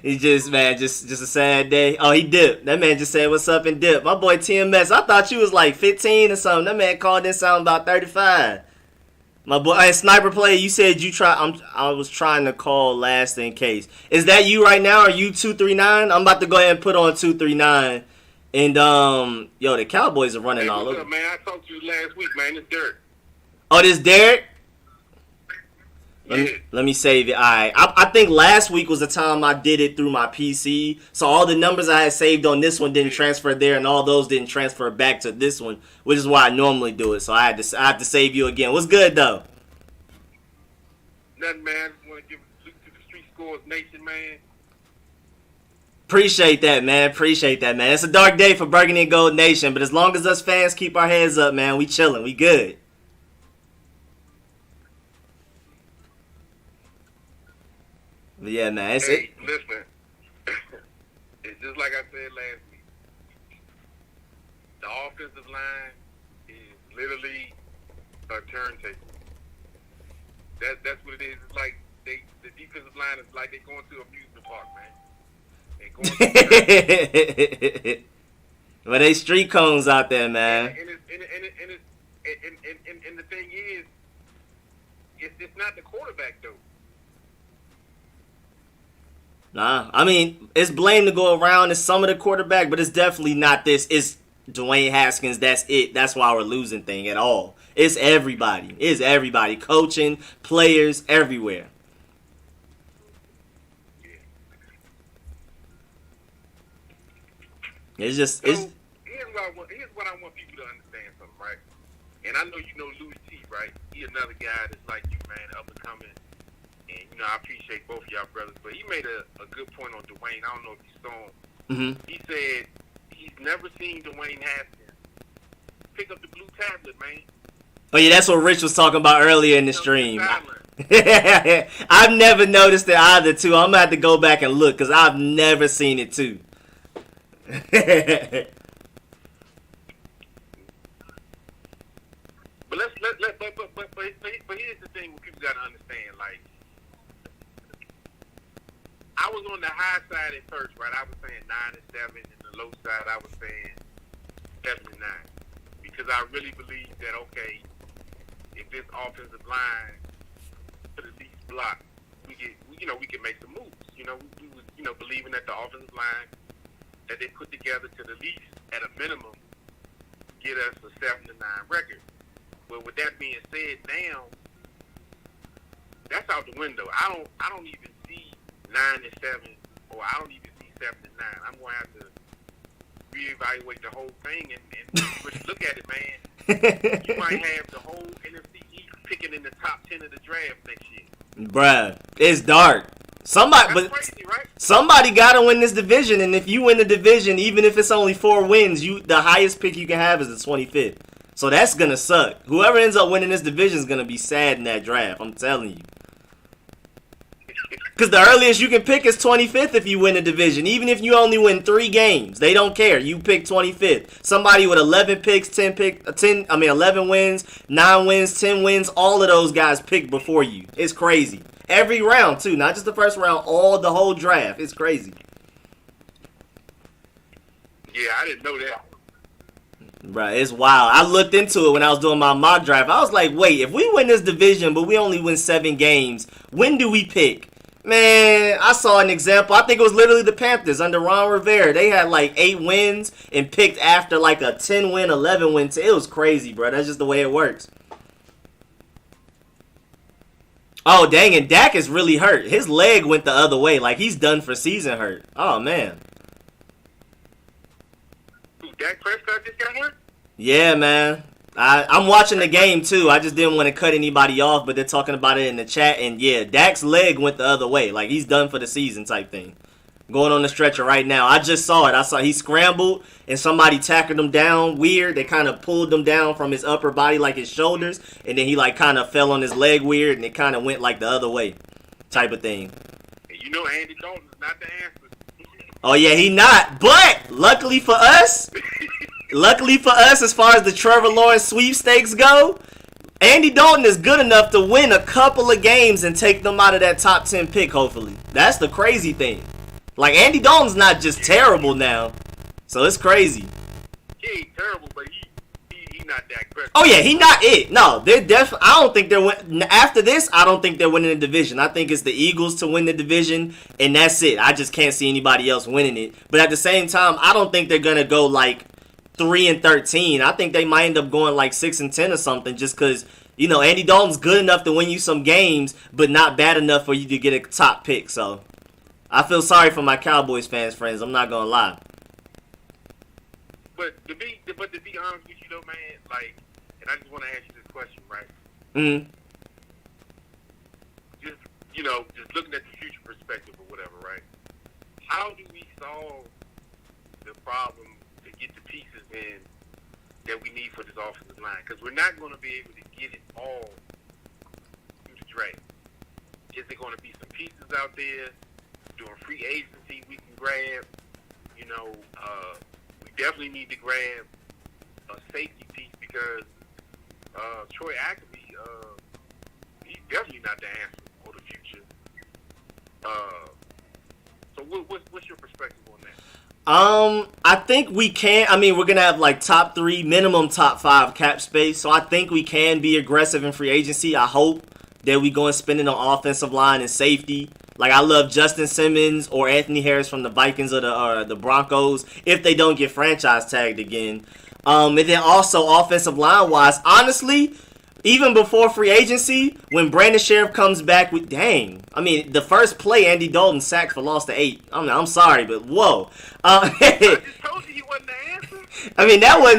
[SPEAKER 1] He just a sad day. Oh, he dipped. That man just said what's up and dipped. My boy TMS, I thought you was like 15 or something. That man called in sound about 35. My boy, hey, Sniper Play, you said you try. I was trying to call last in case. Is that you right now? Are you 239? I'm about to go ahead and put on 239. And yo, the Cowboys are running all
[SPEAKER 7] what's
[SPEAKER 1] over.
[SPEAKER 7] up, man? I talked to you last week, man. It's Derek.
[SPEAKER 1] Oh, this Derek?
[SPEAKER 7] Yeah.
[SPEAKER 1] Let me save it. All right. I think last week was the time I did it through my PC. So all the numbers I had saved on this one didn't transfer there, and all those didn't transfer back to this one, which is why I normally do it. So I have to save you again. What's good though?
[SPEAKER 7] Nothing, man. I just want to give a salute to the Street Scores Nation, man.
[SPEAKER 1] Appreciate that, man. It's a dark day for Burgundy and Gold Nation, but as long as us fans keep our heads up, man, we chilling. We good. But yeah, man.
[SPEAKER 7] Listen. It's just like I said last week. The offensive line is literally a turntable. That's what it is. It's like the defensive line is like they going to an amusement park, man. They going to
[SPEAKER 1] But they street cones out there, man.
[SPEAKER 7] and the thing is, it's not the quarterback though.
[SPEAKER 1] Nah, I mean, it's blame to go around. It's some of the quarterback, but it's definitely not this. It's Dwayne Haskins. That's it. That's why we're losing thing at all. It's everybody. It's everybody. Coaching, players, everywhere. It's just, it's...
[SPEAKER 7] Here's what I want people to understand something, right? And I know you know Louis T, right? He another guy that's like you, man, up and coming. And, you know, I appreciate both of y'all brothers. But he made a good point on Dwayne. I don't know if you saw him.
[SPEAKER 1] Mm-hmm.
[SPEAKER 7] He said he's never seen Dwayne Haskins pick up the blue tablet, man.
[SPEAKER 1] Oh, yeah, that's what Rich was talking about earlier in the stream. I've never noticed it either, too. I'm going to have to go back and look because I've never seen it, too.
[SPEAKER 7] But here's the thing what people got to understand. Like, I was on the high side at first, right? I was saying 9-7, and the low side I was saying 7-9, because I really believe that if this offensive line could at least block, we can make some moves. We was believing that the offensive line that they put together to the least at a minimum get us a 7-9 record. But with that being said, now that's out the window. I don't even see 9-7, or I don't even see 7-9. I'm gonna have to reevaluate the whole thing and really look at it, man. You might have the whole NFC East picking in the top 10 of the draft next year.
[SPEAKER 1] Bruh, it's dark. That's crazy, right? Somebody gotta win this division, and if you win the division, even if it's only 4 wins, the highest pick you can have is the 25th. So that's gonna suck. Whoever ends up winning this division is gonna be sad in that draft. I'm telling you. Because the earliest you can pick is 25th if you win the division. Even if you only win 3 games, they don't care. You pick 25th. Somebody with 11 picks, 11 wins, 9 wins, 10 wins. All of those guys pick before you. It's crazy. Every round too, not just the first round. The whole draft. It's crazy.
[SPEAKER 7] Yeah, I didn't know that.
[SPEAKER 1] Right, it's wild. I looked into it when I was doing my mock draft. I was like, wait, if we win this division, but we only win 7 games, when do we pick? Man, I saw an example. I think it was literally the Panthers under Ron Rivera. They had like 8 wins and picked after like a 10-win, 11-win. It was crazy, bro. That's just the way it works. Oh, dang, and Dak is really hurt. His leg went the other way. Like, he's done for season hurt. Oh, man.
[SPEAKER 7] Who, Dak Prescott just got hurt?
[SPEAKER 1] Yeah, man. I'm watching the game, too. I just didn't want to cut anybody off, but they're talking about it in the chat. And, yeah, Dak's leg went the other way. Like, he's done for the season type thing. Going on the stretcher right now. I just saw it. I saw he scrambled, and somebody tackled him down weird. They kind of pulled him down from his upper body, like his shoulders. And then he, like, kind of fell on his leg weird, and it kind of went, like, the other way type of thing.
[SPEAKER 7] And you know Andy Dalton's not the answer.
[SPEAKER 1] Oh, yeah, he not. But, luckily for us, as far as the Trevor Lawrence sweepstakes go, Andy Dalton is good enough to win a couple of games and take them out of that top 10 pick, hopefully. That's the crazy thing. Like, Andy Dalton's not just terrible now. So, it's crazy.
[SPEAKER 7] He ain't terrible, but he not Dak Prescott.
[SPEAKER 1] Oh, yeah, he not it. No, they're definitely. I don't think they're winning. After this, I don't think they're winning the division. I think it's the Eagles to win the division, and that's it. I just can't see anybody else winning it. But at the same time, I don't think they're going to go, like, 3-13. I think they might end up going, like, 6-10 or something just because, you know, Andy Dalton's good enough to win you some games, but not bad enough for you to get a top pick. So, I feel sorry for my Cowboys fans, friends. I'm not going to lie.
[SPEAKER 7] But to be honest with you though, man, like, and I just want to ask you this question, right?
[SPEAKER 1] Mm-hmm.
[SPEAKER 7] Just looking at the future perspective or whatever, right? How do we solve the problem to get the pieces in that we need for this offensive line? Because we're not going to be able to get it all through the draft. Is there going to be some pieces out there doing free agency we can grab? We definitely need to grab a safety piece because Troy Ackley, he's definitely not the answer for the future. So what's your perspective on that?
[SPEAKER 1] I think we can. I mean, we're going to have like top 3, minimum top 5 cap space. So I think we can be aggressive in free agency. I hope that we go and spend it on offensive line and safety. Like, I love Justin Simmons or Anthony Harris from the Vikings or the Broncos if they don't get franchise tagged again. And then also offensive line-wise, honestly, even before free agency, when Brandon Sheriff comes back, the first play Andy Dalton sacked for loss to 8. I'm sorry, but whoa.
[SPEAKER 7] I just told you wasn't the answer.
[SPEAKER 1] I mean, that was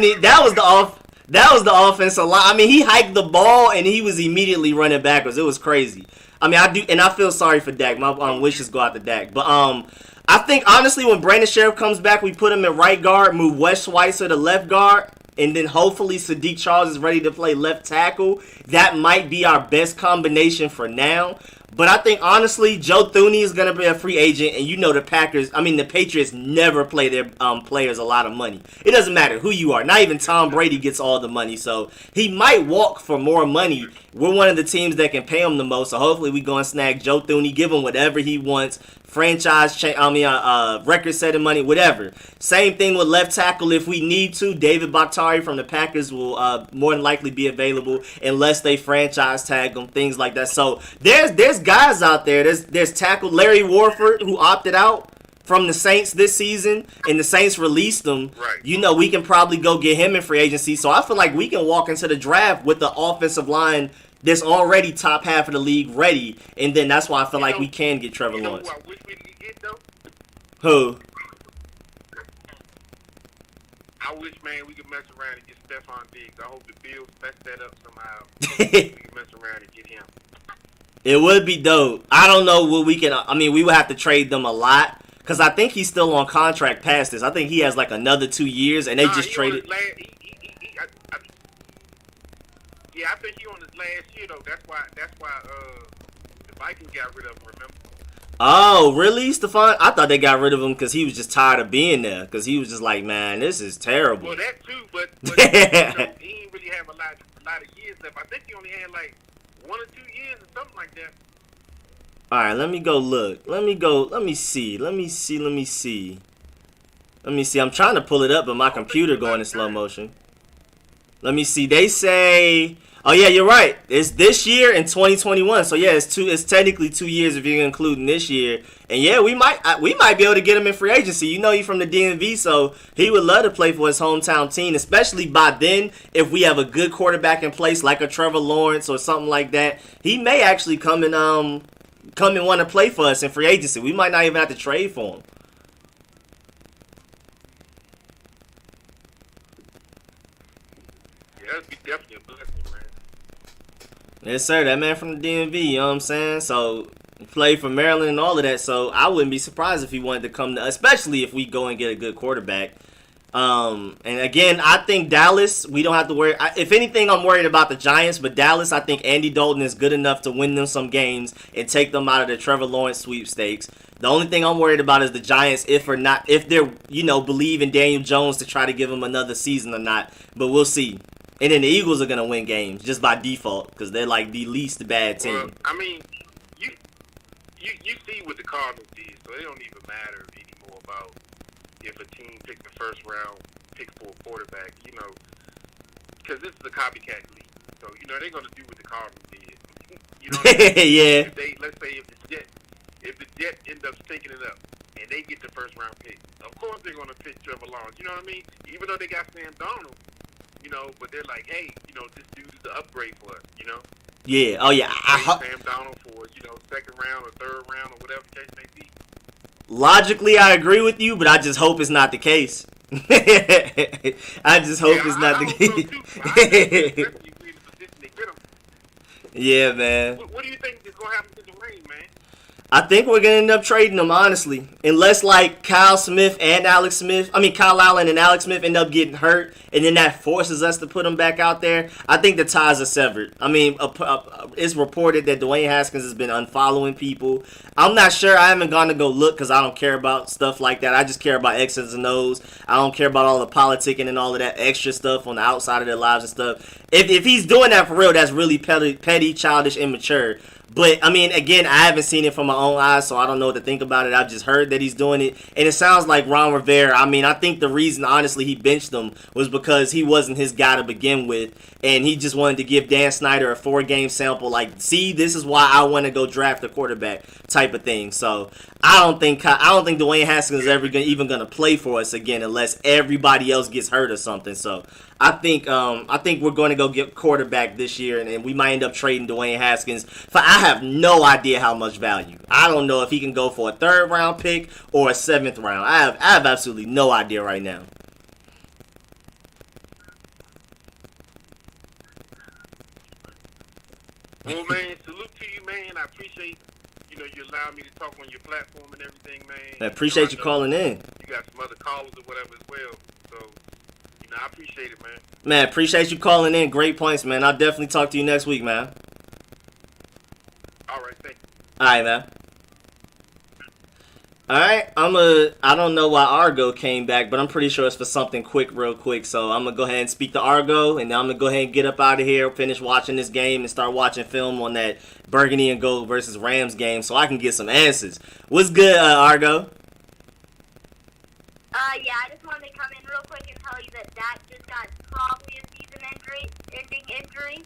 [SPEAKER 1] the offensive line. I mean, he hiked the ball and he was immediately running backwards. It was crazy. I mean, I feel sorry for Dak. My wishes go out to Dak. But I think, honestly, when Brandon Sheriff comes back, we put him at right guard, move Wes Schweitzer to left guard, and then hopefully Sadiq Charles is ready to play left tackle. That might be our best combination for now. But I think, honestly, Joe Thuney is going to be a free agent, and the Patriots never play their players a lot of money. It doesn't matter who you are. Not even Tom Brady gets all the money, so he might walk for more money. We're one of the teams that can pay him the most, so hopefully we go and snag Joe Thuney, give him whatever he wants, record-setting money, whatever. Same thing with left tackle if we need to. David Bakhtiari from the Packers will more than likely be available unless they franchise tag him, things like that. So there's guys out there. There's tackle Larry Warford who opted out from the Saints this season, and the Saints released him.
[SPEAKER 7] Right.
[SPEAKER 1] We can probably go get him in free agency. So I feel like we can walk into the draft with the offensive line that's already top half of the league ready, and then that's why I feel like we can get Trevor Lawrence.
[SPEAKER 7] Who I wish we could get, though?
[SPEAKER 1] Who?
[SPEAKER 7] I wish, man, we could mess around and get Stephon Diggs. I hope the Bills mess that up somehow. We can mess around and get him.
[SPEAKER 1] It would be dope. I don't know what we can. I mean, we would have to trade them a lot because I think he's still on contract past this. I think he has like another 2 years, and they just traded.
[SPEAKER 7] I think he on his last year though. That's why the Vikings got rid of him. Remember?
[SPEAKER 1] Oh, really, Stephon? I thought they got rid of him because he was just tired of being there. Because he was just like, man, this is terrible.
[SPEAKER 7] Well, that too, but he didn't really have a lot of years left. I think he only had like 1 or 2 years or something like that.
[SPEAKER 1] All right, let me go look. Let me see. I'm trying to pull it up, but my computer going in slow motion. Let me see. They say, oh yeah, you're right. It's this year in 2021. So yeah, it's technically 2 years if you're including this year. And yeah, we might be able to get him in free agency. You know, he's from the DMV, so he would love to play for his hometown team, especially by then if we have a good quarterback in place like a Trevor Lawrence or something like that. He may actually come and want to play for us in free agency. We might not even have to trade for him. Yes, sir. That man from the DMV, you know what I'm saying? So, play for Maryland and all of that. So, I wouldn't be surprised if he wanted to come to, especially if we go and get a good quarterback. And again, I think Dallas, we don't have to worry. If anything, I'm worried about the Giants, but Dallas, I think Andy Dalton is good enough to win them some games and take them out of the Trevor Lawrence sweepstakes. The only thing I'm worried about is the Giants, if they're, believe in Daniel Jones to try to give him another season or not. But we'll see. And then the Eagles are going to win games just by default because they're like the least bad team.
[SPEAKER 7] Well, I mean, you see what the Cardinals did, so it don't even matter anymore about if a team picks the first round pick for a quarterback, because this is a copycat league. So, they're going to do what the Cardinals did. You know what I mean?
[SPEAKER 1] Yeah.
[SPEAKER 7] Let's say if the Jets end up stinking it up and they get the first round pick, of course they're going to pick Trevor Lawrence. You know what I mean? Even though they got Sam Darnold, but they're like, hey, this dude is the upgrade for us,
[SPEAKER 1] Yeah. Oh, yeah.
[SPEAKER 7] Sam Darnold for, second round or third round or whatever the case may be.
[SPEAKER 1] Logically, I agree with you, but I just hope it's not the case. I just hope it's not the case. Yeah, man.
[SPEAKER 7] What do you think is going to happen to the Rain, man?
[SPEAKER 1] I think we're going to end up trading them, honestly. Unless, like, Kyle Allen and Alex Smith end up getting hurt, and then that forces us to put them back out there. I think the ties are severed. I mean, it's reported that Dwayne Haskins has been unfollowing people. I'm not sure. I haven't gone to go look because I don't care about stuff like that. I just care about X's and O's. I don't care about all the politicking and all of that extra stuff on the outside of their lives and stuff. If he's doing that for real, that's really petty, childish, immature. But, I mean, again, I haven't seen it from my own eyes, so I don't know what to think about it. I've just heard that he's doing it. And it sounds like Ron Rivera, I mean, I think the reason, honestly, he benched him was because he wasn't his guy to begin with. And he just wanted to give Dan Snyder a 4-game sample. Like, see, this is why I want to go draft a quarterback type of thing. So, I don't think Dwayne Haskins is ever even going to play for us again unless everybody else gets hurt or something. So, I think we're going to go get quarterback this year, and we might end up trading Dwayne Haskins for I have no idea how much value. I don't know if he can go for a 3rd round pick or a 7th round. I have absolutely no idea right now.
[SPEAKER 7] Well, man, salute to you, man. I appreciate you allowing me to talk on your platform and everything, man.
[SPEAKER 1] I appreciate you calling in.
[SPEAKER 7] You got some other callers or whatever as well, so. I appreciate it, man.
[SPEAKER 1] Man, appreciate you calling in. Great points, man. I'll definitely talk to you next week, man.
[SPEAKER 7] All right, thank you.
[SPEAKER 1] All right, man. All right, I don't know why Argo came back, but I'm pretty sure it's for something real quick. So I'm going to go ahead and speak to Argo, and then I'm going to go ahead and get up out of here, finish watching this game, and start watching film on that Burgundy and Gold versus Rams game so I can get some answers. What's good, Argo?
[SPEAKER 3] Yeah, I just wanted to come in real quick and tell you that just got probably a season-ending injury.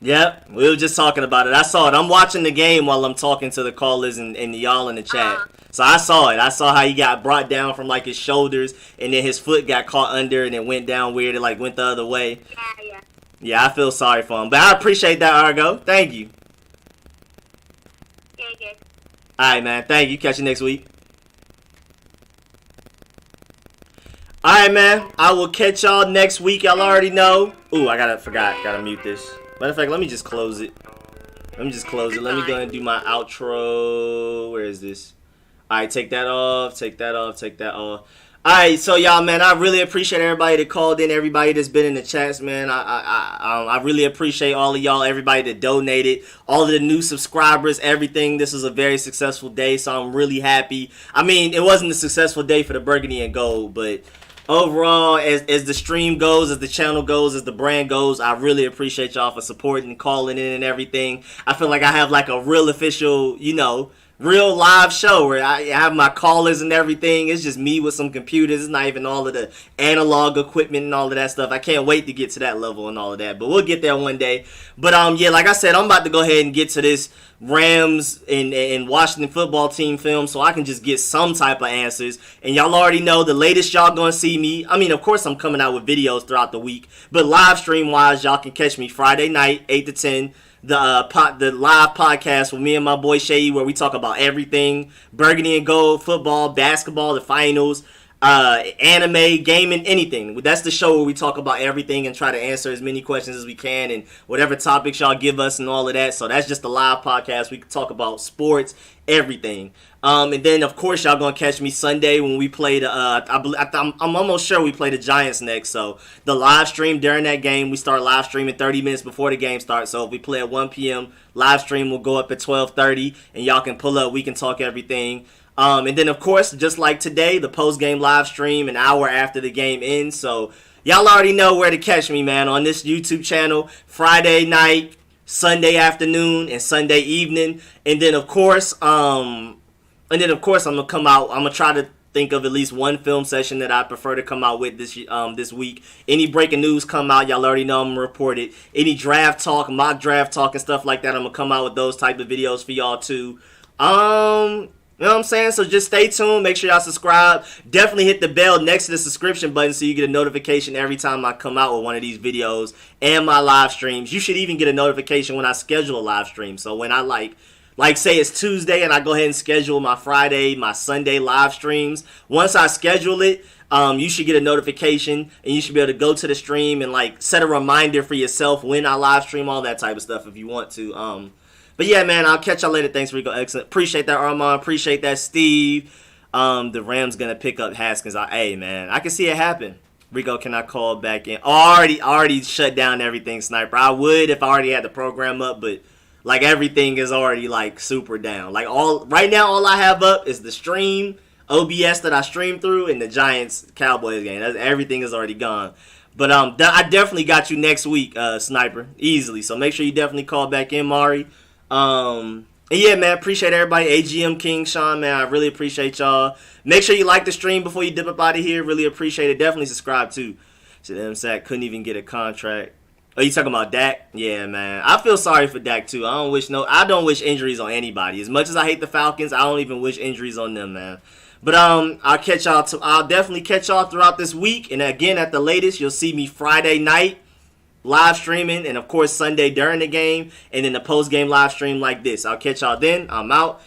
[SPEAKER 1] Yep, we were just talking about it. I saw it. I'm watching the game while I'm talking to the callers and y'all in the chat. So I saw it. I saw how he got brought down from like his shoulders, and then his foot got caught under, and it went down weird. It like went the other way.
[SPEAKER 3] Yeah.
[SPEAKER 1] Yeah, I feel sorry for him, but I appreciate that, Argo. Thank you.
[SPEAKER 3] Okay.
[SPEAKER 1] All right, man. Thank you. Catch you next week. All right, man. I will catch y'all next week. Y'all already know. Ooh, I forgot. Gotta mute this. Matter of fact, let me just close it. Let me go ahead and do my outro. Where is this? All right, take that off. All right, so y'all, man, I really appreciate everybody that called in, everybody that's been in the chats, man. I really appreciate all of y'all, everybody that donated, all of the new subscribers, everything. This was a very successful day, so I'm really happy. I mean, it wasn't a successful day for the Burgundy and Gold, but overall, as the stream goes, as the channel goes, as the brand goes, I really appreciate y'all for supporting, calling in and everything. I feel like I have like a real official, real live show where I have my callers and everything. It's just me with some computers. It's not even all of the analog equipment and all of that stuff. I can't wait to get to that level and all of that. But we'll get there one day. But yeah, like I said, I'm about to go ahead and get to this Rams and Washington football team film so I can just get some type of answers. And y'all already know the latest y'all gonna see me. I mean, of course I'm coming out with videos throughout the week. But live stream wise, y'all can catch me Friday night, 8 to 10. The live podcast with me and my boy Shay, where we talk about everything Burgundy and Gold, football, basketball, the finals. anime, gaming, anything. That's the show where we talk about everything and try to answer as many questions as we can and whatever topics y'all give us and all of that. So that's just a live podcast. We can talk about sports, everything. And then of course y'all gonna catch me Sunday when we play the. I'm almost sure we play the Giants next. So the live stream during that game, we start live streaming 30 minutes before the game starts. So if we play at 1 p.m., live stream will go up at 12:30, and y'all can pull up. We can talk everything. And then, of course, just like today, the post-game live stream an hour after the game ends. So y'all already know where to catch me, man, on this YouTube channel. Friday night, Sunday afternoon, and Sunday evening. And then, of course, I'm gonna come out. I'm gonna try to think of at least one film session that I prefer to come out with this week. Any breaking news come out, y'all already know I'm gonna report it. Any draft talk, mock draft talk, and stuff like that, I'm gonna come out with those type of videos for y'all too. You know what I'm saying? So just stay tuned. Make sure y'all subscribe. Definitely hit the bell next to the subscription button so you get a notification every time I come out with one of these videos and my live streams. You should even get a notification when I schedule a live stream. So when I like say it's Tuesday and I go ahead and schedule my Friday, my Sunday live streams. Once I schedule it, you should get a notification and you should be able to go to the stream and like set a reminder for yourself when I live stream, all that type of stuff if you want to. But yeah, man, I'll catch y'all later. Thanks, Rico. Excellent. Appreciate that, Armand. Appreciate that, Steve. The Rams gonna pick up Haskins. Hey, man, I can see it happen. Rico, can I call back in? Already shut down everything, Sniper. I would if I already had the program up, but like everything is already like super down. Like right now, all I have up is the stream, OBS that I streamed through, and the Giants Cowboys game. Everything is already gone. But I definitely got you next week, Sniper, easily. So make sure you definitely call back in, Mari. And yeah, man, appreciate everybody. AGM King, Sean, man, I really appreciate y'all. Make sure you like the stream before you dip up out of here. Really appreciate it. Definitely subscribe too. So them Sack couldn't even get a contract. Oh, you talking about Dak? Yeah, man. I feel sorry for Dak too. I don't wish injuries on anybody. As much as I hate the Falcons, I don't even wish injuries on them, man. But I'll definitely catch y'all throughout this week. And again, at the latest, you'll see me Friday night live streaming, and of course Sunday during the game, and then the post game live stream like this. I'll catch y'all then. I'm out.